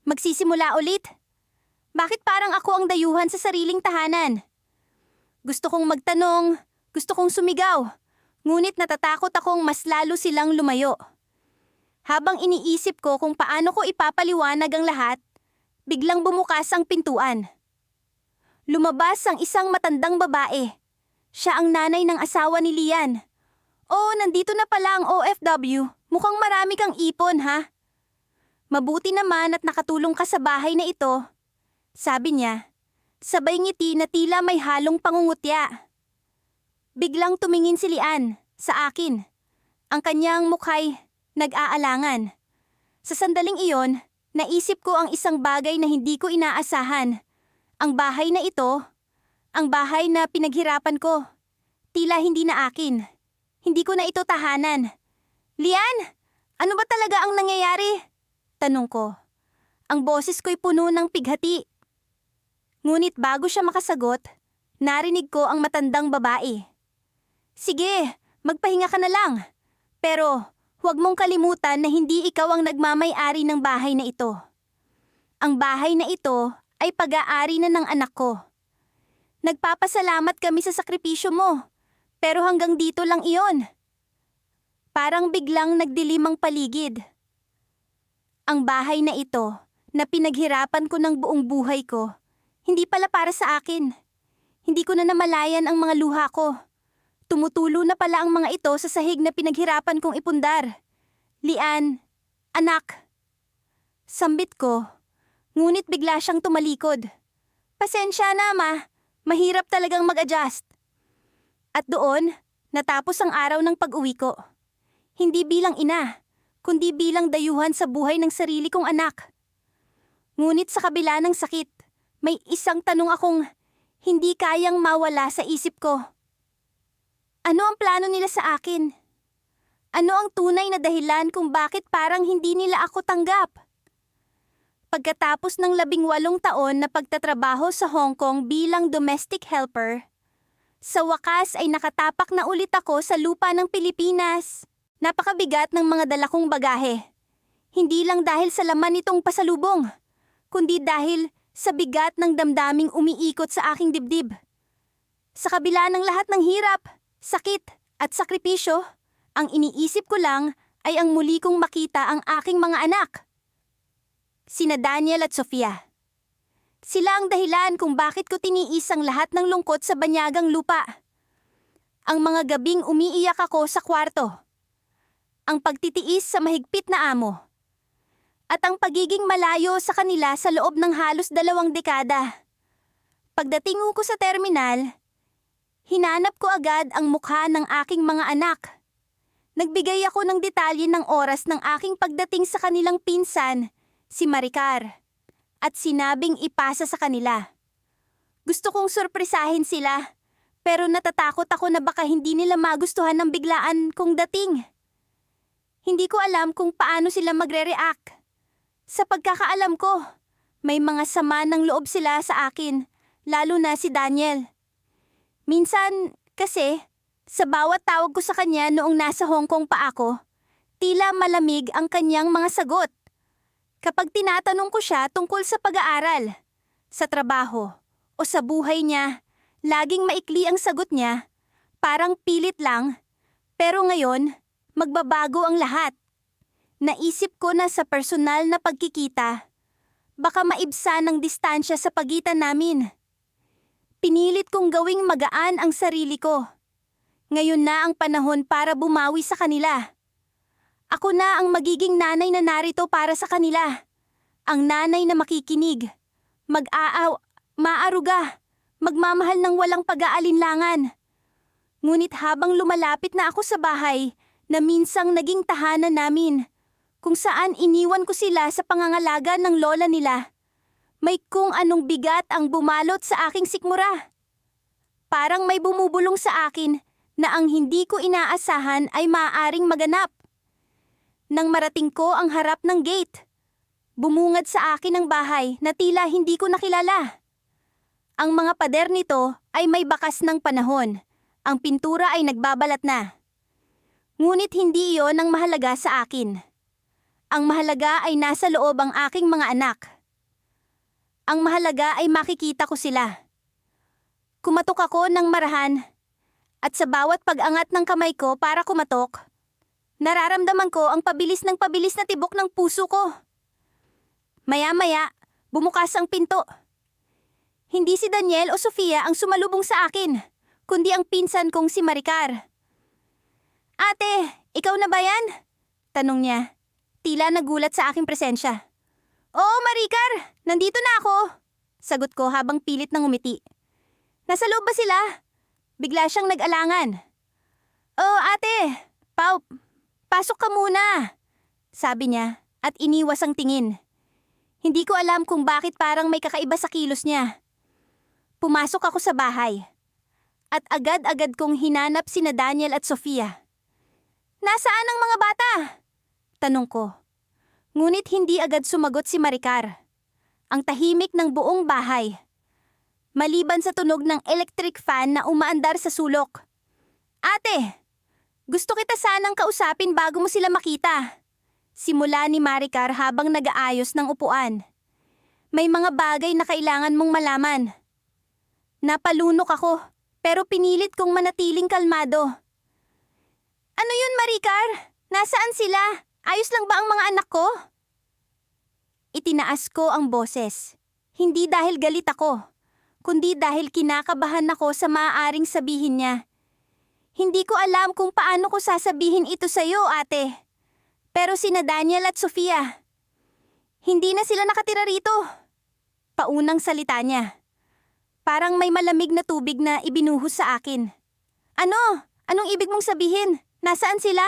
Magsisimula ulit? Bakit parang ako ang dayuhan sa sariling tahanan? Gusto kong magtanong, gusto kong sumigaw, ngunit natatakot akong mas lalo silang lumayo. Habang iniisip ko kung paano ko ipapaliwanag ang lahat, biglang bumukas ang pintuan. Lumabas ang isang matandang babae. Siya ang nanay ng asawa ni Lian. Oh, nandito na pala ang OFW. Mukhang marami kang ipon, ha? Mabuti naman at nakatulong ka sa bahay na ito. Sabi niya, sabay ngiti na tila may halong pangungutya. Biglang tumingin si Lian sa akin. Ang kanyang mukha'y nag-aalangan. Sa sandaling iyon, naisip ko ang isang bagay na hindi ko inaasahan. Ang bahay na ito, ang bahay na pinaghirapan ko, tila hindi na akin. Hindi ko na ito tahanan. Lian, ano ba talaga ang nangyayari? Tanong ko. Ang boses ko'y puno ng pighati. Ngunit bago siya makasagot, narinig ko ang matandang babae. Sige, magpahinga ka na lang. Pero huwag mong kalimutan na hindi ikaw ang nagmamay-ari ng bahay na ito. Ang bahay na ito ay pag-aari na ng anak ko. Nagpapasalamat kami sa sakripisyo mo, pero hanggang dito lang iyon. Parang biglang nagdilim ang paligid. Ang bahay na ito, na pinaghirapan ko ng buong buhay ko, hindi pala para sa akin. Hindi ko na namalayan ang mga luha ko. Tumutulo na pala ang mga ito sa sahig na pinaghirapan kong ipundar. Lian, anak. Sambit ko, ngunit bigla siyang tumalikod. Pasensya na, ma. Mahirap talagang mag-adjust. At doon, natapos ang araw ng pag-uwi ko. Hindi bilang ina, kundi bilang dayuhan sa buhay ng sarili kong anak. Ngunit sa kabila ng sakit, may isang tanong akong hindi kayang mawala sa isip ko. Ano ang plano nila sa akin? Ano ang tunay na dahilan kung bakit parang hindi nila ako tanggap? Pagkatapos ng 18 taon na pagtatrabaho sa Hong Kong bilang domestic helper, sa wakas ay nakatapak na ulit ako sa lupa ng Pilipinas. Napakabigat ng mga dala kong bagahe. Hindi lang dahil sa laman nitong pasalubong, kundi dahil sa bigat ng damdaming umiikot sa aking dibdib. Sa kabila ng lahat ng hirap, sakit at sakripisyo, ang iniisip ko lang ay ang muli kong makita ang aking mga anak. Sina Daniel at Sofia. Sila ang dahilan kung bakit ko tiniis ang lahat ng lungkot sa banyagang lupa. Ang mga gabing umiiyak ako sa kwarto. Ang pagtitiis sa mahigpit na amo. At ang pagiging malayo sa kanila sa loob ng halos 2 dekada. Pagdating ko sa terminal, hinanap ko agad ang mukha ng aking mga anak. Nagbigay ako ng detalye ng oras ng aking pagdating sa kanilang pinsan, si Maricar, at sinabing ipasa sa kanila. Gusto kong sorpresahin sila, pero natatakot ako na baka hindi nila magustuhan ng biglaan kong dating. Hindi ko alam kung paano sila magre-react. Sa pagkakaalam ko, may mga sama ng loob sila sa akin, lalo na si Daniel. Minsan, kasi, sa bawat tawag ko sa kanya noong nasa Hong Kong pa ako, tila malamig ang kanyang mga sagot. Kapag tinatanong ko siya tungkol sa pag-aaral, sa trabaho, o sa buhay niya, laging maikli ang sagot niya, parang pilit lang. Pero ngayon, magbabago ang lahat. Naisip ko na sa personal na pagkikita, baka maibsan ng distansya sa pagitan namin. Pinilit kong gawing magaan ang sarili ko. Ngayon na ang panahon para bumawi sa kanila. Ako na ang magiging nanay na narito para sa kanila. Ang nanay na makikinig, maaruga, magmamahal ng walang pag-aalinlangan. Ngunit habang lumalapit na ako sa bahay na minsang naging tahanan namin, kung saan iniwan ko sila sa pangangalaga ng lola nila, may kung anong bigat ang bumalot sa aking sikmura. Parang may bumubulong sa akin na ang hindi ko inaasahan ay maaaring maganap. Nang marating ko ang harap ng gate, bumungad sa akin ang bahay na tila hindi ko nakilala. Ang mga pader nito ay may bakas ng panahon. Ang pintura ay nagbabalat na. Ngunit hindi iyon ang mahalaga sa akin. Ang mahalaga ay nasa loob ang aking mga anak. Ang mahalaga ay makikita ko sila. Kumatok ako ng marahan, at sa bawat pag-angat ng kamay ko para kumatok, nararamdaman ko ang pabilis na tibok ng puso ko. Maya-maya, bumukas ang pinto. Hindi si Daniel o Sofia ang sumalubong sa akin, kundi ang pinsan kong si Maricar. "Ate, ikaw na ba yan?" tanong niya. Tila nagulat sa aking presensya. "Oo, Maricar, nandito na ako," sagot ko habang pilit nang umiti. "Nasa loob ba sila?" Bigla siyang nag-alangan. "Oh, ate, pasok ka muna," sabi niya at iniwas ang tingin. Hindi ko alam kung bakit parang may kakaiba sa kilos niya. Pumasok ako sa bahay at agad-agad kong hinanap sina Daniel at Sofia. "Nasaan ang mga bata?" tanong ko. Ngunit hindi agad sumagot si Maricar. Ang tahimik ng buong bahay, maliban sa tunog ng electric fan na umaandar sa sulok. "Ate, gusto kita sanang kausapin bago mo sila makita," simula ni Maricar habang nag-aayos ng upuan. "May mga bagay na kailangan mong malaman." Napalunok ako, pero pinilit kong manatiling kalmado. "Ano yun, Maricar? Nasaan sila? Ayos lang ba ang mga anak ko?" Itinaas ko ang boses. Hindi dahil galit ako, kundi dahil kinakabahan ako sa maaaring sabihin niya. "Hindi ko alam kung paano ko sasabihin ito sa iyo, ate. Pero sina Daniel at Sofia, hindi na sila nakatira rito." Paunang salita niya. Parang may malamig na tubig na ibinuhos sa akin. "Ano? Anong ibig mong sabihin? Nasaan sila?"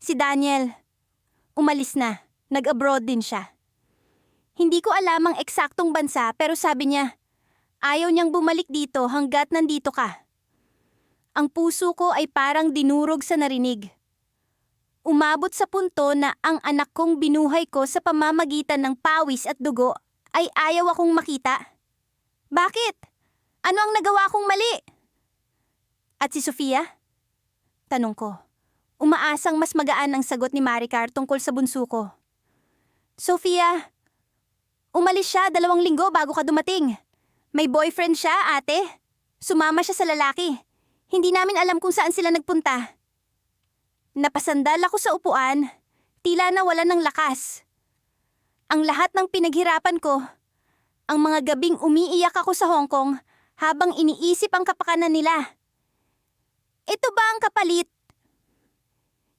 Si Daniel, umalis na. Nag-abroad din siya. Hindi ko alam ang eksaktong bansa pero sabi niya, ayaw niyang bumalik dito hanggat nandito ka. Ang puso ko ay parang dinurog sa narinig. Umabot sa punto na ang anak kong binuhay ko sa pamamagitan ng pawis at dugo ay ayaw akong makita. Bakit? Ano ang nagawa kong mali? "At si Sofia?" tanong ko. Umaasang mas magaan ang sagot ni Maricar tungkol sa bunso ko. "Sofia, umalis siya 2 linggo bago ka dumating. May boyfriend siya, ate. Sumama siya sa lalaki. Hindi namin alam kung saan sila nagpunta." Napasandal ako sa upuan, tila nawalan ng lakas. Ang lahat ng pinaghirapan ko, ang mga gabing umiiyak ako sa Hong Kong habang iniisip ang kapakanan nila. Ito ba ang kapalit?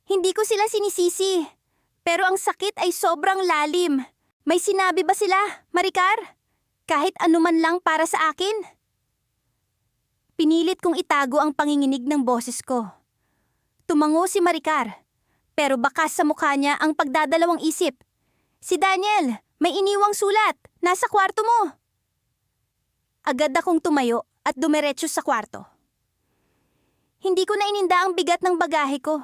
Hindi ko sila sinisisi, pero ang sakit ay sobrang lalim. May sinabi ba sila, Maricar? Kahit anuman lang para sa akin? Pinilit kong itago ang panginginig ng boses ko. Tumango si Maricar, pero bakas sa mukha niya ang pagdadalawang isip. "Si Daniel, may iniwang sulat. Nasa kwarto mo." Agad akong tumayo at dumiretso sa kwarto. Hindi ko na ininda ang bigat ng bagahe ko,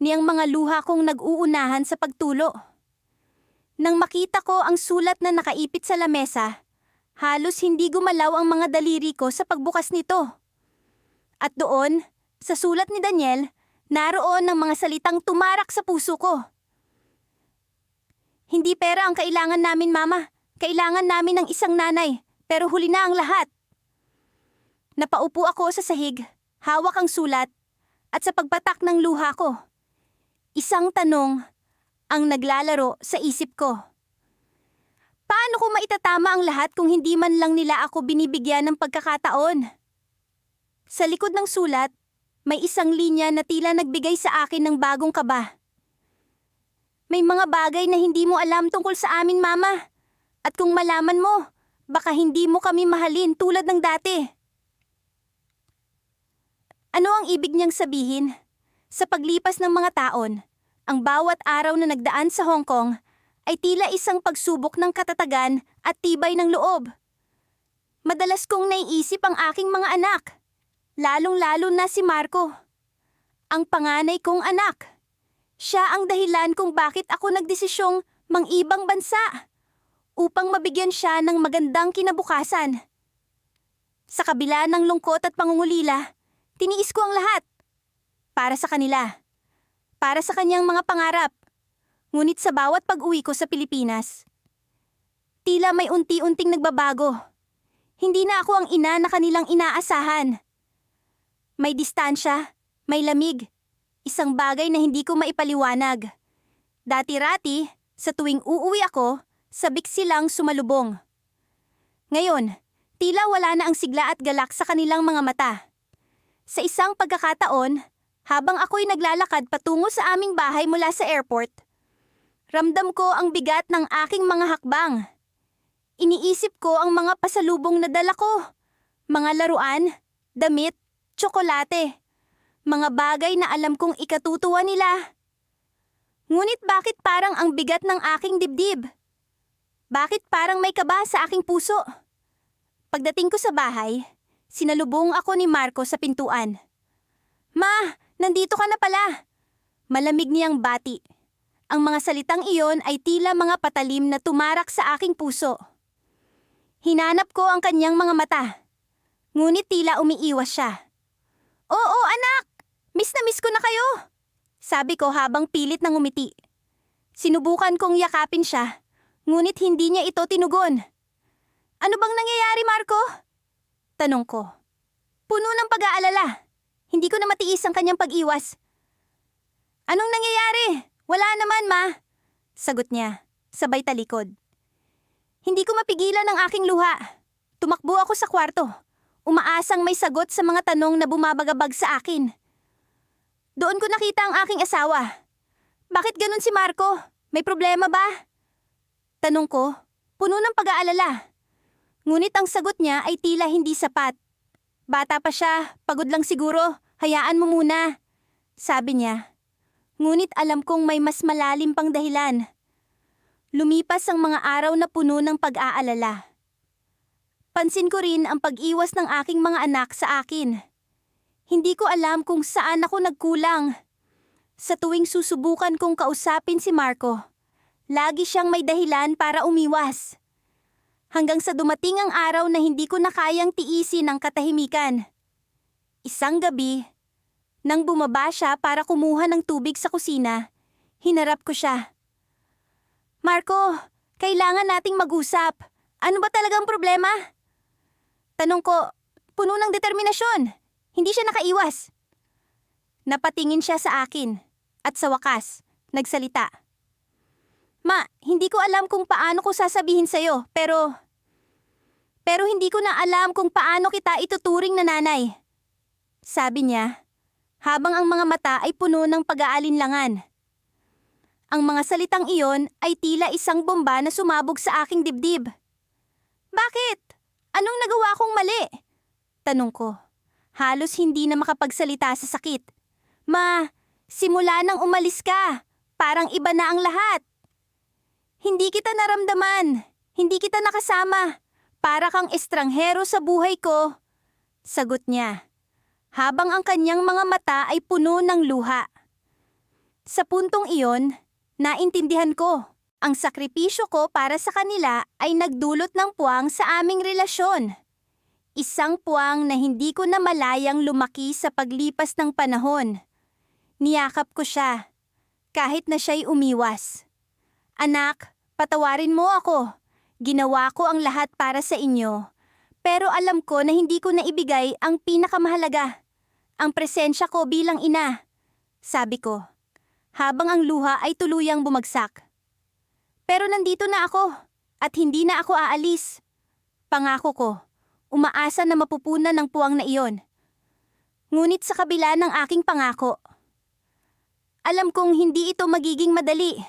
ni ang mga luha kong nag-uunahan sa pagtulo. Nang makita ko ang sulat na nakaipit sa lamesa, Halos hindi gumalaw ang mga daliri ko sa pagbukas nito. At doon, sa sulat ni Daniel, naroon ang mga salitang tumarak sa puso ko. Hindi pera ang kailangan namin, Mama. Kailangan namin ng isang nanay, pero huli na ang lahat. Napaupo ako sa sahig, hawak ang sulat, at sa pagpatak ng luha ko, isang tanong ang naglalaro sa isip ko. Paano ko maitatama ang lahat kung hindi man lang nila ako binibigyan ng pagkakataon? Sa likod ng sulat, may isang linya na tila nagbigay sa akin ng bagong kaba. May mga bagay na hindi mo alam tungkol sa amin, Mama. At kung malaman mo, baka hindi mo kami mahalin tulad ng dati. Ano ang ibig niyang sabihin? Sa paglipas ng mga taon, ang bawat araw na nagdaan sa Hong Kong ay tila isang pagsubok ng katatagan at tibay ng loob. Madalas kong naiisip ang aking mga anak, lalong-lalo na si Marco. Ang panganay kong anak. Siya ang dahilan kung bakit ako nagdesisyong mang-ibang bansa upang mabigyan siya ng magandang kinabukasan. Sa kabila ng lungkot at pangungulila, tiniis ko ang lahat. Para sa kanila. Para sa kanyang mga pangarap. Ngunit sa bawat pag-uwi ko sa Pilipinas, tila may unti-unting nagbabago. Hindi na ako ang ina na kanilang inaasahan. May distansya, may lamig. Isang bagay na hindi ko maipaliwanag. Dati-rati, sa tuwing uuwi ako, sabik silang sumalubong. Ngayon, tila wala na ang sigla at galak sa kanilang mga mata. Sa isang pagkakataon, habang ako'y naglalakad patungo sa aming bahay mula sa airport, ramdam ko ang bigat ng aking mga hakbang. Iniisip ko ang mga pasalubong na dala ko. Mga laruan, damit, tsokolate. Mga bagay na alam kong ikatutuwa nila. Ngunit bakit parang ang bigat ng aking dibdib? Bakit parang may kaba sa aking puso? Pagdating ko sa bahay, sinalubong ako ni Marco sa pintuan. Ma, nandito ka na pala. Malamig niyang bati. Ang mga salitang iyon ay tila mga patalim na tumarak sa aking puso. Hinanap ko ang kanyang mga mata. Ngunit tila umiiwas siya. Oo, anak! Miss na miss ko na kayo! Sabi ko habang pilit nang umiti. Sinubukan kong yakapin siya, ngunit hindi niya ito tinugon. Ano bang nangyayari, Marco? Tanong ko. Puno ng pag-aalala. Hindi ko na matiis ang kanyang pag-iwas. Anong nangyayari? Wala naman, Ma. Sagot niya, sabay talikod. Hindi ko mapigilan ang aking luha. Tumakbo ako sa kwarto. Umaasang may sagot sa mga tanong na bumabagabag sa akin. Doon ko nakita ang aking asawa. Bakit ganun si Marco? May problema ba? Tanong ko, puno ng pag-aalala. Ngunit ang sagot niya ay tila hindi sapat. Bata pa siya, pagod lang siguro, hayaan mo muna. Sabi niya. Ngunit alam kong may mas malalim pang dahilan. Lumipas ang mga araw na puno ng pag-aalala. Pansin ko rin ang pag-iwas ng aking mga anak sa akin. Hindi ko alam kung saan ako nagkulang. Sa tuwing susubukan kong kausapin si Marco, lagi siyang may dahilan para umiwas. Hanggang sa dumating ang araw na hindi ko na kayang tiisin ang katahimikan. Isang gabi, nang bumaba siya para kumuha ng tubig sa kusina, hinarap ko siya. Marco, kailangan nating mag-usap. Ano ba talagang problema? Tanong ko, puno ng determinasyon. Hindi siya nakaiwas. Napatingin siya sa akin at sa wakas, nagsalita. Ma, hindi ko alam kung paano ko sasabihin sa'yo, pero hindi ko na alam kung paano kita ituturing na nanay. Sabi niya, habang ang mga mata ay puno ng pag-aalinlangan. Ang mga salitang iyon ay tila isang bomba na sumabog sa aking dibdib. Bakit? Anong nagawa kong mali? Tanong ko. Halos hindi na makapagsalita sa sakit. Ma, simula nang umalis ka, parang iba na ang lahat. Hindi kita naramdaman, hindi kita nakasama. Para kang estranghero sa buhay ko. Sagot niya, habang ang kanyang mga mata ay puno ng luha. Sa puntong iyon, naintindihan ko Ang sakripisyo ko para sa kanila ay nagdulot ng puwang sa aming relasyon. Isang puwang na hindi ko na malayang lumaki sa paglipas ng panahon. Niyakap ko siya, kahit na siya'y umiwas. Anak, patawarin mo ako. Ginawa ko ang lahat para sa inyo. Pero alam ko na hindi ko naibigay ang pinakamahalaga. Ang presensya ko bilang ina. Sabi ko, habang ang luha ay tuluyang bumagsak. Pero nandito na ako, at hindi na ako aalis. Pangako ko, umaasa na mapupunan ng puwang na iyon. Ngunit sa kabila ng aking pangako, alam kong hindi ito magiging madali.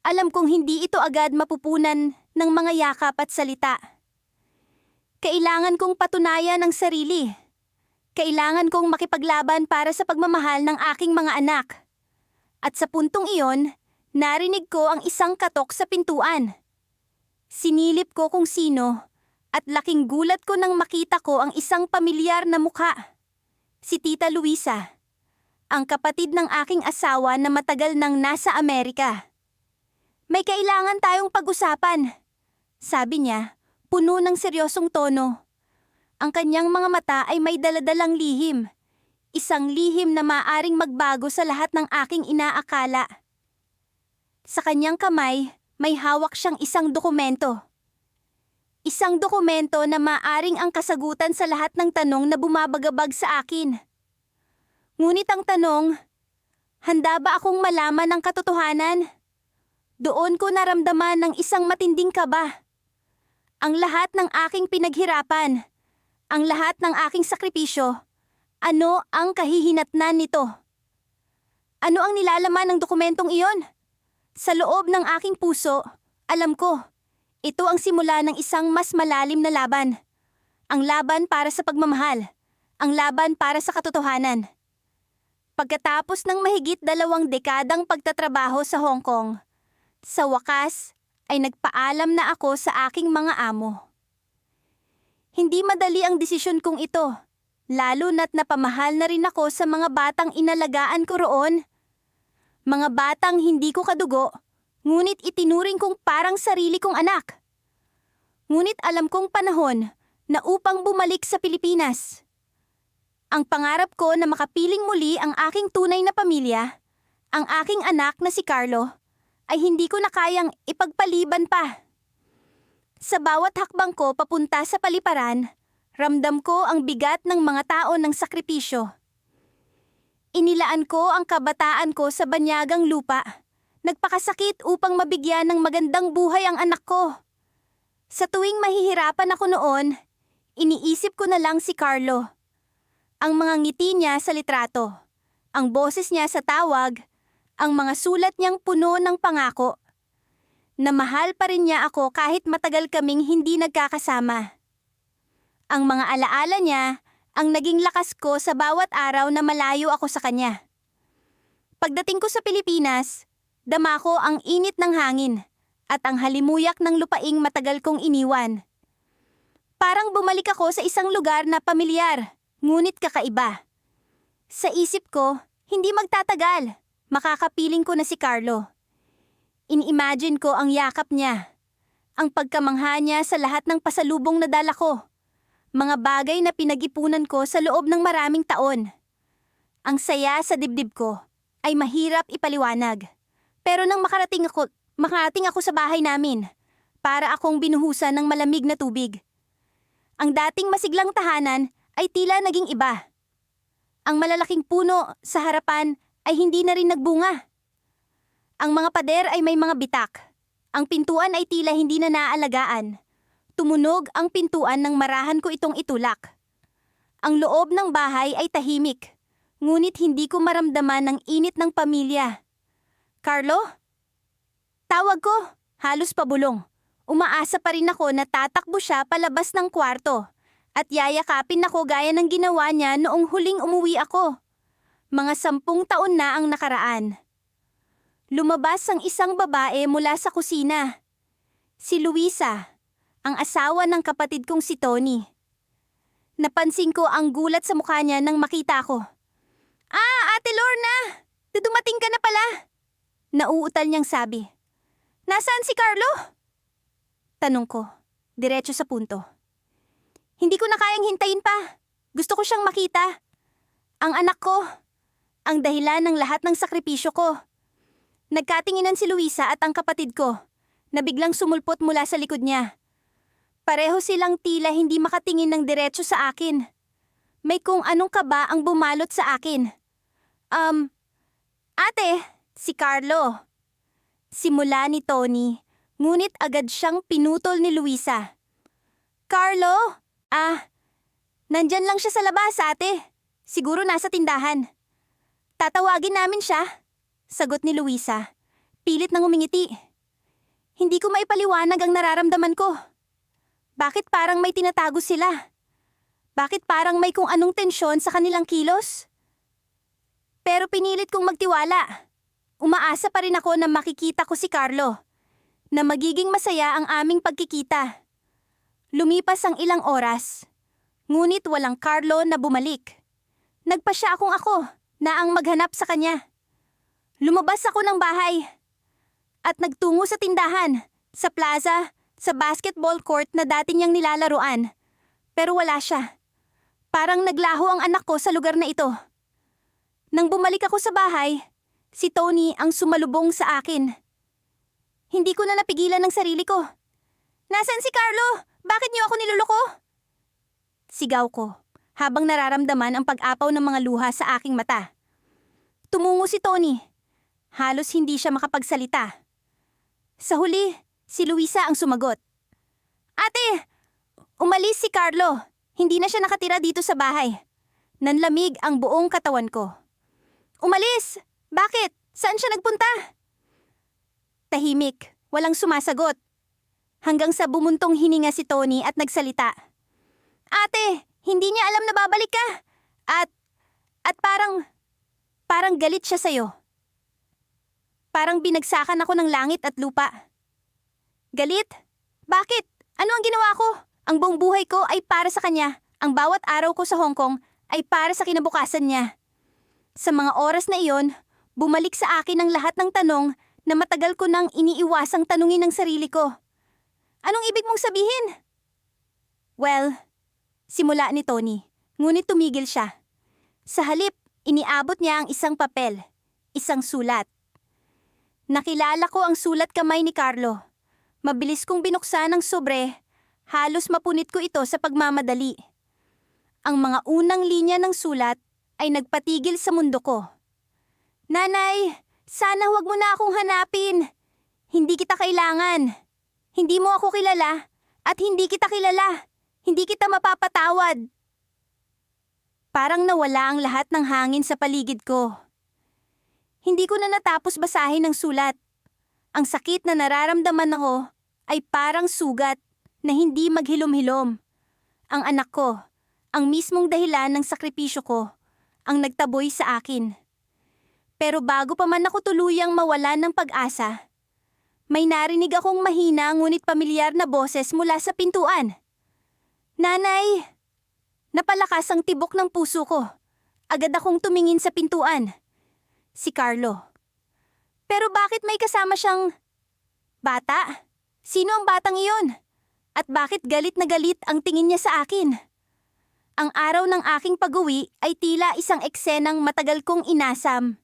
Alam kong hindi ito agad mapupunan ng mga yakap at salita. Kailangan kong patunayan ang sarili. Kailangan kong makipaglaban para sa pagmamahal ng aking mga anak. At sa puntong iyon, narinig ko ang isang katok sa pintuan. Sinilip ko kung sino at laking gulat ko nang makita ko ang isang pamilyar na mukha. Si Tita Luisa, ang kapatid ng aking asawa na matagal nang nasa Amerika. May kailangan tayong pag-usapan, sabi niya, puno ng seryosong tono. Ang kanyang mga mata ay may daladalang lihim. Isang lihim na maaring magbago sa lahat ng aking inaakala. Sa kanyang kamay, may hawak siyang isang dokumento. Isang dokumento na maaring ang kasagutan sa lahat ng tanong na bumabagabag sa akin. Ngunit ang tanong, handa ba akong malaman ang katotohanan? Doon ko naramdaman ng isang matinding kaba. Ang lahat ng aking pinaghirapan, ang lahat ng aking sakripisyo, ano ang kahihinatnan nito? Ano ang nilalaman ng dokumentong iyon? Sa loob ng aking puso, alam ko, ito ang simula ng isang mas malalim na laban. Ang laban para sa pagmamahal, ang laban para sa katotohanan. Pagkatapos ng mahigit 2 dekadang pagtatrabaho sa Hong Kong, sa wakas ay nagpaalam na ako sa aking mga amo. Hindi madali ang desisyon kong ito, lalo na't napamahal na rin ako sa mga batang inalagaan ko roon. Mga batang hindi ko kadugo, ngunit itinuring kong parang sarili kong anak. Ngunit alam kong panahon na upang bumalik sa Pilipinas. Ang pangarap ko na makapiling muli ang aking tunay na pamilya, ang aking anak na si Carlo, ay hindi ko na kayang ipagpaliban pa. Sa bawat hakbang ko papunta sa paliparan, ramdam ko ang bigat ng mga tao ng sakripisyo. Inilaan ko ang kabataan ko sa banyagang lupa, nagpakasakit upang mabigyan ng magandang buhay ang anak ko. Sa tuwing mahihirapan ako noon, iniisip ko na lang si Carlo. Ang mga ngiti niya sa litrato, ang boses niya sa tawag, ang mga sulat niyang puno ng pangako. Na mahal pa rin niya ako kahit matagal kaming hindi nagkakasama. Ang mga alaala niya ang naging lakas ko sa bawat araw na malayo ako sa kanya. Pagdating ko sa Pilipinas, dama ko ang init ng hangin at ang halimuyak ng lupaing matagal kong iniwan. Parang bumalik ako sa isang lugar na pamilyar, ngunit kakaiba. Sa isip ko, hindi magtatagal. Makakapiling ko na si Carlo. Ini-imagine ko ang yakap niya, ang pagkamangha niya sa lahat ng pasalubong na dala ko, mga bagay na pinag-ipunan ko sa loob ng maraming taon. Ang saya sa dibdib ko ay mahirap ipaliwanag. Pero nang makarating ako sa bahay namin, para akong binuhusan ng malamig na tubig. Ang dating masiglang tahanan ay tila naging iba. Ang malalaking puno sa harapan ay hindi na rin nagbunga. Ang mga pader ay may mga bitak. Ang pintuan ay tila hindi na naaalagaan. Tumunog ang pintuan nang marahan ko itong itulak. Ang loob ng bahay ay tahimik, ngunit hindi ko maramdaman ang init ng pamilya. Carlo? Tawag ko, halos pabulong. Umaasa pa rin ako na tatakbo siya palabas ng kwarto at yayakapin ako gaya ng ginawa niya noong huling umuwi ako. Mga 10 taon na ang nakaraan. Lumabas ang isang babae mula sa kusina. Si Luisa, ang asawa ng kapatid kong si Tony. Napansin ko ang gulat sa mukha niya nang makita ko. "Ah, Ate Lorna! Dumating ka na pala!" Nauutal niyang sabi. Nasaan si Carlo? Tanong ko, diretso sa punto. Hindi ko na kayang hintayin pa. Gusto ko siyang makita. Ang anak ko. Ang dahilan ng lahat ng sakripisyo ko. Nagkatinginan si Luisa at ang kapatid ko, na biglang sumulpot mula sa likod niya. Pareho silang tila hindi makatingin ng diretso sa akin. May kung anong kaba ang bumalot sa akin. Ate, si Carlo. Simula ni Tony, ngunit agad siyang pinutol ni Luisa. Carlo? Nandyan lang siya sa labas, ate. Siguro nasa tindahan. Tatawagin namin siya, sagot ni Luisa. Pilit nang umingiti. Hindi ko maipaliwanag ang nararamdaman ko. Bakit parang may tinatago sila? Bakit parang may kung anong tensyon sa kanilang kilos? Pero pinilit kong magtiwala. Umaasa pa rin ako na makikita ko si Carlo, na magiging masaya ang aming pagkikita. Lumipas ang ilang oras, ngunit walang Carlo na bumalik. Nagpasya akong ako na ang maghanap sa kanya. Lumabas ako ng bahay at nagtungo sa tindahan, sa plaza, sa basketball court na dati niyang nilalaruan. Pero wala siya. Parang naglaho ang anak ko sa lugar na ito. Nang bumalik ako sa bahay, si Tony ang sumalubong sa akin. Hindi ko na napigilan ng sarili ko. Nasaan si Carlo? Bakit niyo ako niloloko? Sigaw ko, habang nararamdaman ang pag-apaw ng mga luha sa aking mata. Tumungo si Tony. Halos hindi siya makapagsalita. Sa huli, si Luisa ang sumagot. Ate, umalis si Carlo. Hindi na siya nakatira dito sa bahay. Nanlamig ang buong katawan ko. Umalis! Bakit? Saan siya nagpunta? Tahimik, walang sumasagot. Hanggang sa bumuntong hininga si Tony at nagsalita. Ate, hindi niya alam na babalik ka. At parang galit siya sa'yo. Parang binagsakan ako ng langit at lupa. Galit? Bakit? Ano ang ginawa ko? Ang buong buhay ko ay para sa kanya. Ang bawat araw ko sa Hong Kong ay para sa kinabukasan niya. Sa mga oras na iyon, bumalik sa akin ang lahat ng tanong na matagal ko nang iniiwasang tanungin ng sarili ko. Anong ibig mong sabihin? Well, simula ni Tony, ngunit tumigil siya. Sa halip, iniabot niya ang isang papel, isang sulat. Nakilala ko ang sulat kamay ni Carlo. Mabilis kong binuksan ang sobre. Halos mapunit ko ito sa pagmamadali. Ang mga unang linya ng sulat ay nagpatigil sa mundo ko. Nanay, sana huwag mo na akong hanapin. Hindi kita kailangan. Hindi mo ako kilala at hindi kita kilala. Hindi kita mapapatawad. Parang nawala ang lahat ng hangin sa paligid ko. Hindi ko na natapos basahin ang sulat. Ang sakit na nararamdaman ako ay parang sugat na hindi maghilom-hilom. Ang anak ko, ang mismong dahilan ng sakripisyo ko, ang nagtaboy sa akin. Pero bago pa man ako tuluyang mawalan ng pag-asa, may narinig akong mahina ngunit pamilyar na boses mula sa pintuan. Nanay! Napalakas ang tibok ng puso ko. Agad akong tumingin sa pintuan. Si Carlo. Pero bakit may kasama siyang bata? Sino ang batang iyon? At bakit galit na galit ang tingin niya sa akin? Ang araw ng aking pag-uwi ay tila isang eksenang matagal kong inasam.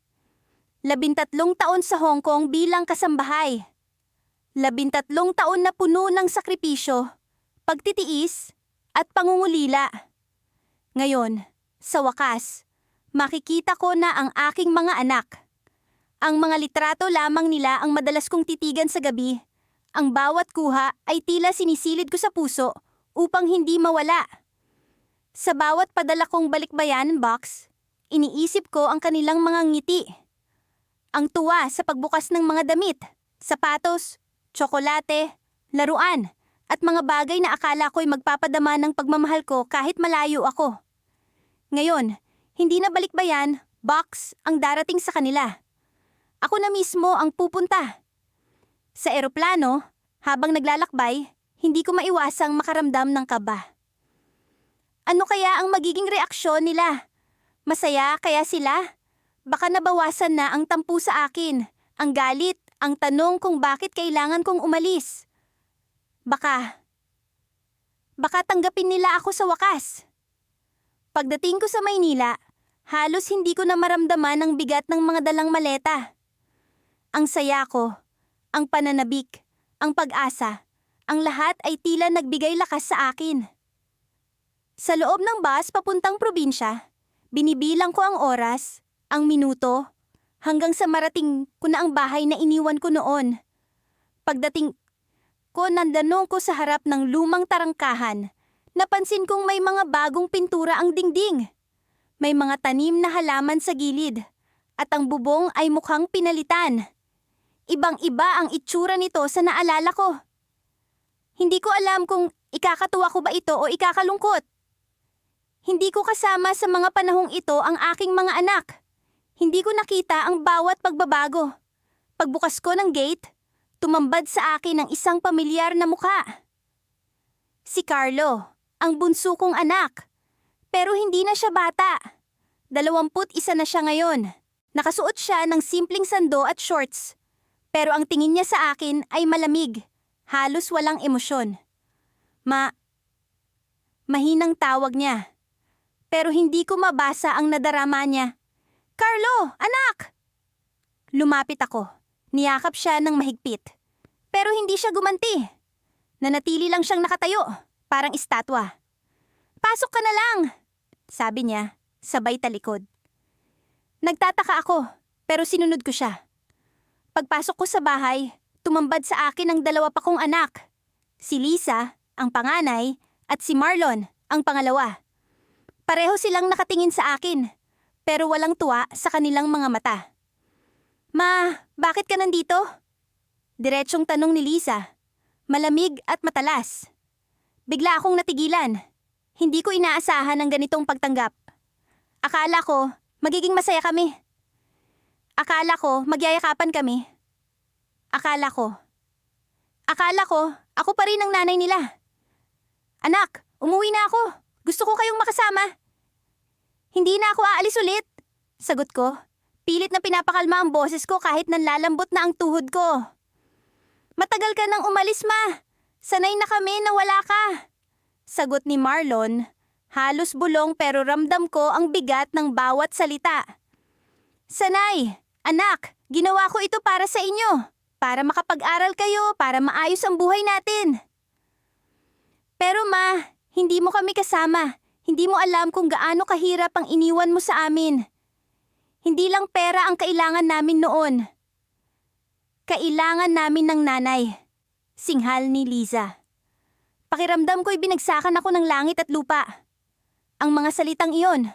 13 taon sa Hong Kong bilang kasambahay. 13 taon na puno ng sakripisyo, pagtitiis, at pangungulila. Ngayon, sa wakas, makikita ko na ang aking mga anak. Ang mga litrato lamang nila ang madalas kong titigan sa gabi. Ang bawat kuha ay tila sinisilid ko sa puso upang hindi mawala. Sa bawat padala kong balikbayan box, iniisip ko ang kanilang mga ngiti. Ang tuwa sa pagbukas ng mga damit, sapatos, tsokolate, laruan, at mga bagay na akala ko'y magpapadama ng pagmamahal ko kahit malayo ako. Ngayon, hindi na balikbayan, box ang darating sa kanila. Ako na mismo ang pupunta. Sa eroplano, habang naglalakbay, hindi ko maiwasang makaramdam ng kaba. Ano kaya ang magiging reaksyon nila? Masaya kaya sila? Baka nabawasan na ang tampo sa akin, ang galit Ang tanong kung bakit kailangan kong umalis. Baka tanggapin nila ako sa wakas. Pagdating ko sa Maynila, halos hindi ko na maramdaman ang bigat ng mga dalang maleta. Ang saya ko, ang pananabik, ang pag-asa, ang lahat ay tila nagbigay lakas sa akin. Sa loob ng bus papuntang probinsya, binibilang ko ang oras, ang minuto, hanggang sa marating ko na ang bahay na iniwan ko noon. Pagdating ko, nandanong ko sa harap ng lumang tarangkahan. Napansin kong may mga bagong pintura ang dingding. May mga tanim na halaman sa gilid, at ang bubong ay mukhang pinalitan. Ibang-iba ang itsura nito sa naalala ko. Hindi ko alam kung ikakatuwa ko ba ito o ikakalungkot. Hindi ko kasama sa mga panahong ito ang aking mga anak. Hindi ko nakita ang bawat pagbabago. Pagbukas ko ng gate, tumambad sa akin ang isang pamilyar na mukha. Si Carlo, ang bunso kong anak. Pero hindi na siya bata. 21 na siya ngayon. Nakasuot siya ng simpleng sando at shorts. Pero ang tingin niya sa akin ay malamig. Halos walang emosyon. Mahinang tawag niya. Pero hindi ko mabasa ang nadarama niya. Carlo, anak! Lumapit ako. Niyakap siya ng mahigpit. Pero hindi siya gumanti. Nanatili lang siyang nakatayo, parang estatwa. Pasok ka na lang, sabi niya, sabay talikod. Nagtataka ako, pero sinunod ko siya. Pagpasok ko sa bahay, tumambad sa akin ang 2 pa kong anak. Si Lisa, ang panganay, at si Marlon, ang pangalawa. Pareho silang nakatingin sa akin, pero walang tuwa sa kanilang mga mata. Ma, bakit ka nandito? Diretsong tanong ni Lisa. Malamig at matalas. Bigla akong natigilan. Hindi ko inaasahan ang ganitong pagtanggap. Akala ko, magiging masaya kami. Akala ko, magyayakapan kami. Akala ko, ako pa rin ang nanay nila. Anak, umuwi na ako. Gusto ko kayong makasama. Hindi na ako aalis ulit, sagot ko. Pilit na pinapakalma ang boses ko kahit nanlalambot na ang tuhod ko. Matagal ka nang umalis, ma. Sanay na kami na wala ka. Sagot ni Marlon, halos bulong pero ramdam ko ang bigat ng bawat salita. Sanay, anak, ginawa ko ito para sa inyo. Para makapag-aral kayo, para maayos ang buhay natin. Pero ma, hindi mo kami kasama. Hindi mo alam kung gaano kahirap ang iniwan mo sa amin. Hindi lang pera ang kailangan namin noon. Kailangan namin ng nanay. Singhal ni Liza. Pakiramdam ko'y binagsakan ako ng langit at lupa. Ang mga salitang iyon,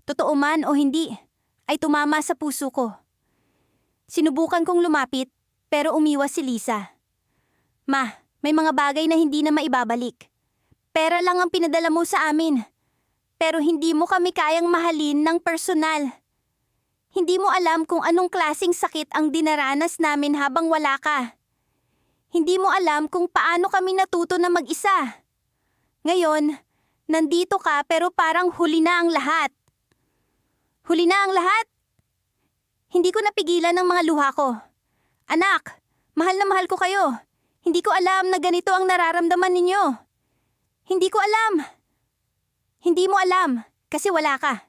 totoo man o hindi, ay tumama sa puso ko. Sinubukan kong lumapit, pero umiwas si Lisa. Ma, may mga bagay na hindi na maibabalik. Pera lang ang pinadala mo sa amin. Pero hindi mo kami kayang mahalin ng personal. Hindi mo alam kung anong klaseng sakit ang dinaranas namin habang wala ka. Hindi mo alam kung paano kami natuto na mag-isa. Ngayon, nandito ka pero parang huli na ang lahat. Huli na ang lahat? Hindi ko napigilan ang mga luha ko. Anak, mahal na mahal ko kayo. Hindi ko alam na ganito ang nararamdaman ninyo. Hindi ko alam. Hindi mo alam kasi wala ka.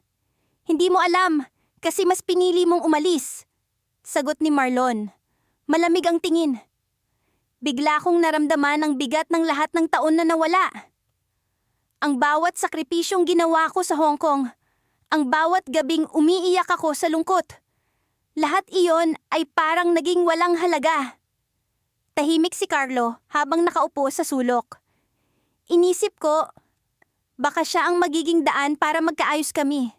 Hindi mo alam kasi mas pinili mong umalis. Sagot ni Marlon. Malamig ang tingin. Bigla kong naramdaman ang bigat ng lahat ng taon na nawala. Ang bawat sakripisyong ginawa ko sa Hong Kong. Ang bawat gabing umiiyak ako sa lungkot. Lahat iyon ay parang naging walang halaga. Tahimik si Carlo habang nakaupo sa sulok. Inisip ko, baka siya ang magiging daan para magkaayos kami.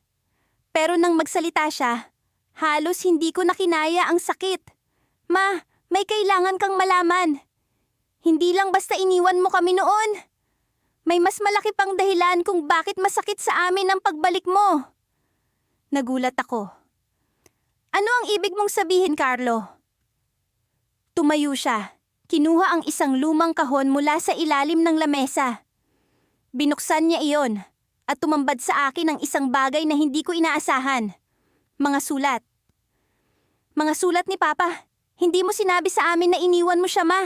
Pero nang magsalita siya, halos hindi ko nakinaya ang sakit. Ma, may kailangan kang malaman. Hindi lang basta iniwan mo kami noon. May mas malaki pang dahilan kung bakit masakit sa amin ang pagbalik mo. Nagulat ako. Ano ang ibig mong sabihin, Carlo? Tumayo siya. Kinuha ang isang lumang kahon mula sa ilalim ng lamesa. Binuksan niya iyon at tumambad sa akin ang isang bagay na hindi ko inaasahan. Mga sulat. Mga sulat ni Papa. Hindi mo sinabi sa amin na iniwan mo siya, Ma.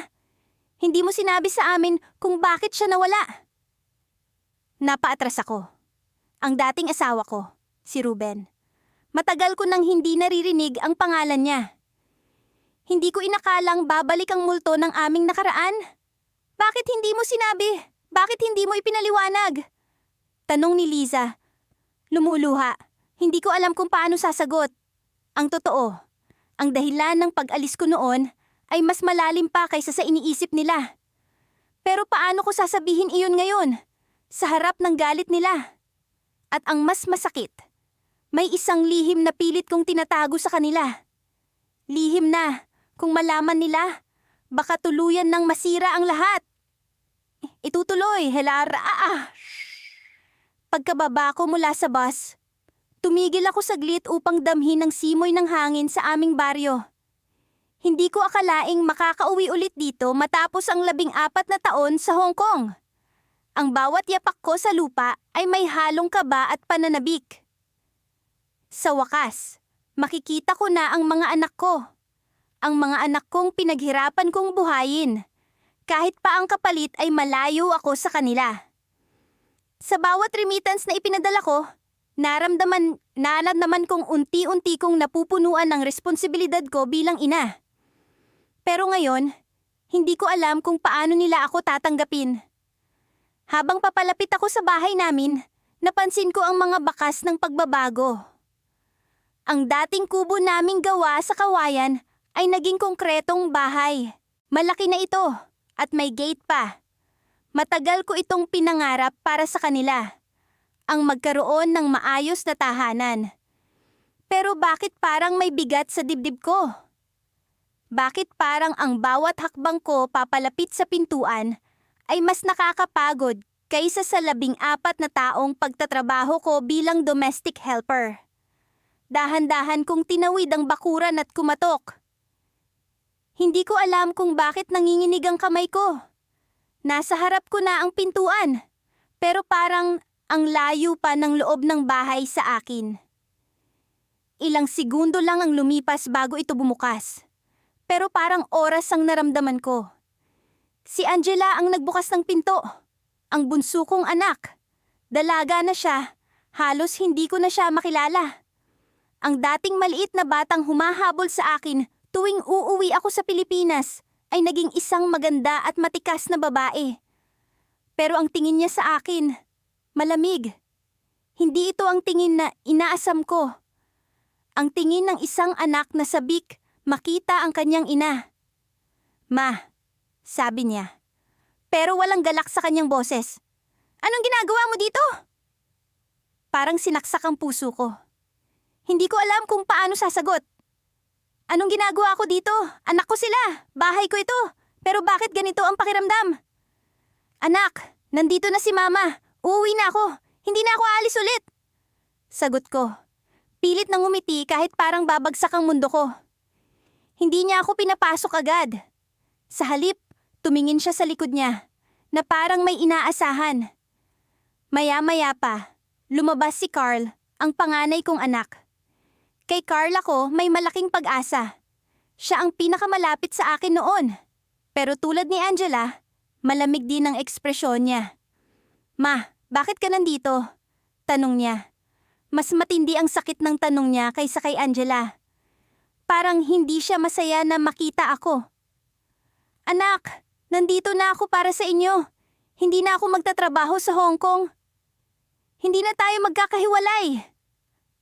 Hindi mo sinabi sa amin kung bakit siya nawala. Napaatras ako. Ang dating asawa ko, si Ruben. Matagal ko nang hindi naririnig ang pangalan niya. Hindi ko inakalang babalik ang multo ng aming nakaraan. Bakit hindi mo sinabi? Bakit hindi mo ipinaliwanag? Tanong ni Liza. Lumuluha. Hindi ko alam kung paano sasagot. Ang totoo, ang dahilan ng pag-alis ko noon ay mas malalim pa kaysa sa iniisip nila. Pero paano ko sasabihin iyon ngayon? Sa harap ng galit nila. At ang mas masakit, may isang lihim na pilit kong tinatago sa kanila. Lihim na, kung malaman nila, baka tuluyan ng masira ang lahat. Itutuloy, Helara. Pagkababa ko mula sa bus, tumigil ako saglit upang damhin ang simoy ng hangin sa aming baryo. Hindi ko akalaing makakauwi ulit dito matapos ang 14 na taon sa Hong Kong. Ang bawat yapak ko sa lupa ay may halong kaba at pananabik. Sa wakas, makikita ko na ang mga anak ko. Ang mga anak kong pinaghirapan kong buhayin. Kahit pa ang kapalit ay malayo ako sa kanila. Sa bawat remittance na ipinadala ko, naramdaman kong unti-unti kong napupunuan ng responsibilidad ko bilang ina. Pero ngayon, hindi ko alam kung paano nila ako tatanggapin. Habang papalapit ako sa bahay namin, napansin ko ang mga bakas ng pagbabago. Ang dating kubo naming gawa sa kawayan ay naging konkretong bahay. Malaki na ito at may gate pa. Matagal ko itong pinangarap para sa kanila, ang magkaroon ng maayos na tahanan. Pero bakit parang may bigat sa dibdib ko? Bakit parang ang bawat hakbang ko papalapit sa pintuan ay mas nakakapagod kaysa sa 14 na taong pagtatrabaho ko bilang domestic helper? Dahan-dahan kong tinawid ang bakuran at kumatok. Hindi ko alam kung bakit nanginginig ang kamay ko. Nasa harap ko na ang pintuan, pero parang ang layo pa ng loob ng bahay sa akin. Ilang segundo lang ang lumipas bago ito bumukas, pero parang oras ang naramdaman ko. Si Angela ang nagbukas ng pinto, ang bunso kong anak. Dalaga na siya, halos hindi ko na siya makilala. Ang dating maliit na batang humahabol sa akin tuwing uuwi ako sa Pilipinas ay naging isang maganda at matikas na babae. Pero ang tingin niya sa akin, malamig. Hindi ito ang tingin na inaasam ko. Ang tingin ng isang anak na sabik makita ang kanyang ina. Ma, sabi niya. Pero walang galak sa kanyang boses. Anong ginagawa mo dito? Parang sinaksak ang puso ko. Hindi ko alam kung paano sasagot. Anong ginagawa ko dito? Anak ko sila. Bahay ko ito. Pero bakit ganito ang pakiramdam? Anak, nandito na si Mama. Uuwi na ako. Hindi na ako aalis ulit. Sagot ko. Pilit nang umiti kahit parang babagsak ang mundo ko. Hindi niya ako pinapasok agad. Sa halip, tumingin siya sa likod niya, na parang may inaasahan. Maya-maya pa, lumabas si Carl, ang panganay kong anak. Kay Carl ako may malaking pag-asa. Siya ang pinakamalapit sa akin noon. Pero tulad ni Angela, malamig din ang ekspresyon niya. Ma, bakit ka nandito? Tanong niya. Mas matindi ang sakit ng tanong niya kaysa kay Angela. Parang hindi siya masaya na makita ako. Anak, nandito na ako para sa inyo. Hindi na ako magtatrabaho sa Hong Kong. Hindi na tayo magkakahiwalay.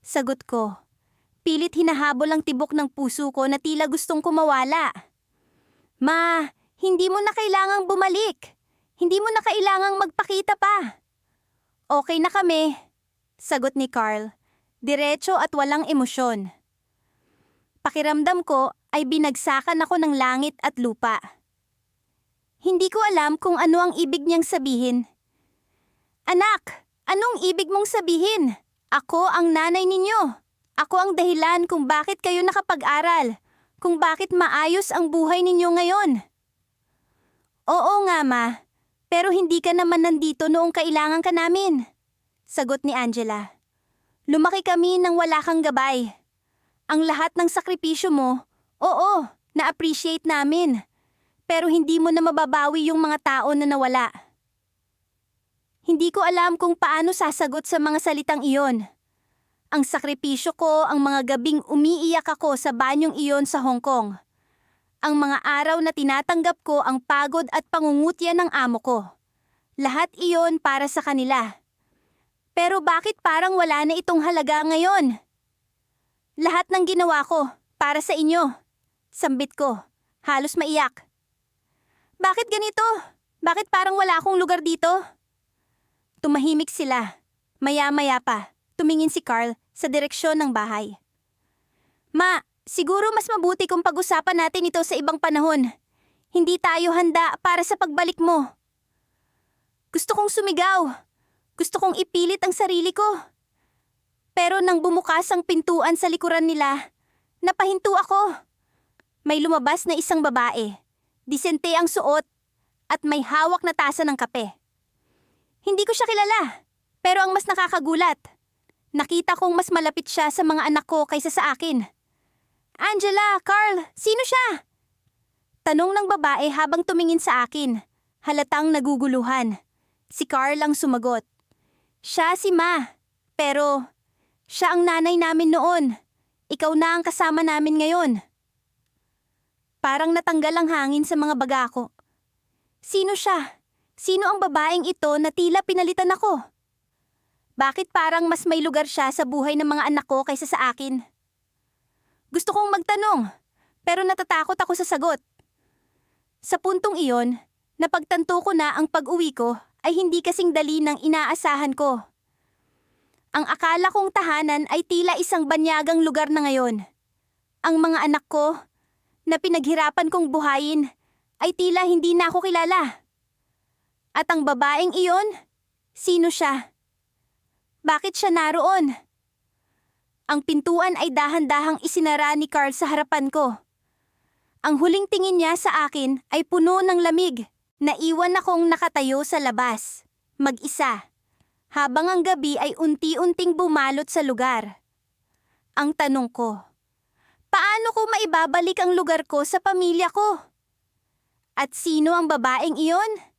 Sagot ko. Pilit hinahabol ang tibok ng puso ko na tila gustong kumawala. Ma, hindi mo na kailangang bumalik. Hindi mo na kailangang magpakita pa. Okay na kami. Sagot ni Carl, diretso at walang emosyon. Pakiramdam ko ay binagsakan ako ng langit at lupa. Hindi ko alam kung ano ang ibig niyang sabihin. Anak, anong ibig mong sabihin? Ako ang nanay ninyo. Ako ang dahilan kung bakit kayo nakapag-aral, kung bakit maayos ang buhay ninyo ngayon. Oo nga, Ma, pero hindi ka naman nandito noong kailangan ka namin. Sagot ni Angela. Lumaki kami nang wala kang gabay. Ang lahat ng sakripisyo mo, oo, Na-appreciate namin. Pero hindi mo na mababawi yung mga tao na nawala. Hindi ko alam kung paano sasagot sa mga salitang iyon. Ang sakripisyo ko, ang mga gabing umiiyak ako sa banyong iyon sa Hong Kong. Ang mga araw na tinatanggap ko ang pagod at pangungutya ng amo ko. Lahat iyon para sa kanila. Pero bakit parang wala na itong halaga ngayon? Lahat ng ginawa ko, para sa inyo. Sambit ko, halos maiyak. Bakit ganito? Bakit parang wala akong lugar dito? Tumahimik sila. Maya-maya pa, tumingin si Carl sa direksyon ng bahay. Ma, siguro mas mabuti kung pag-usapan natin ito sa ibang panahon. Hindi tayo handa para sa pagbalik mo. Gusto kong sumigaw. Gusto kong ipilit ang sarili ko. Pero nang bumukas ang pintuan sa likuran nila, napahinto ako. May lumabas na isang babae. Disente ang suot at may hawak na tasa ng kape. Hindi ko siya kilala, pero ang mas nakakagulat, nakita kong mas malapit siya sa mga anak ko kaysa sa akin. Angela, Carl, sino siya? Tanong ng babae habang tumingin sa akin, halatang naguguluhan. Si Carl ang sumagot. Siya si Ma, pero siya ang nanay namin noon. Ikaw na ang kasama namin ngayon. Parang natanggal ang hangin sa mga baga ko. Sino siya? Sino ang babaeng ito na tila pinalitan ako? Bakit parang mas may lugar siya sa buhay ng mga anak ko kaysa sa akin? Gusto kong magtanong, pero natatakot ako sa sagot. Sa puntong iyon, napagtanto ko na ang pag-uwi ko ay hindi kasing dali ng inaasahan ko. Ang akala kong tahanan ay tila isang banyagang lugar na ngayon. Ang mga anak ko, na pinaghirapan kong buhayin, ay tila hindi na ako kilala. At ang babaeng iyon, sino siya? Bakit siya naroon? Ang pintuan ay dahan-dahang isinara ni Carl sa harapan ko. Ang huling tingin niya sa akin ay puno ng lamig. Naiwan akong nakatayo sa labas, mag-isa, habang ang gabi ay unti-unting bumalot sa lugar. Ang tanong ko, paano ko maibabalik ang lugar ko sa pamilya ko? At sino ang babaeng iyon?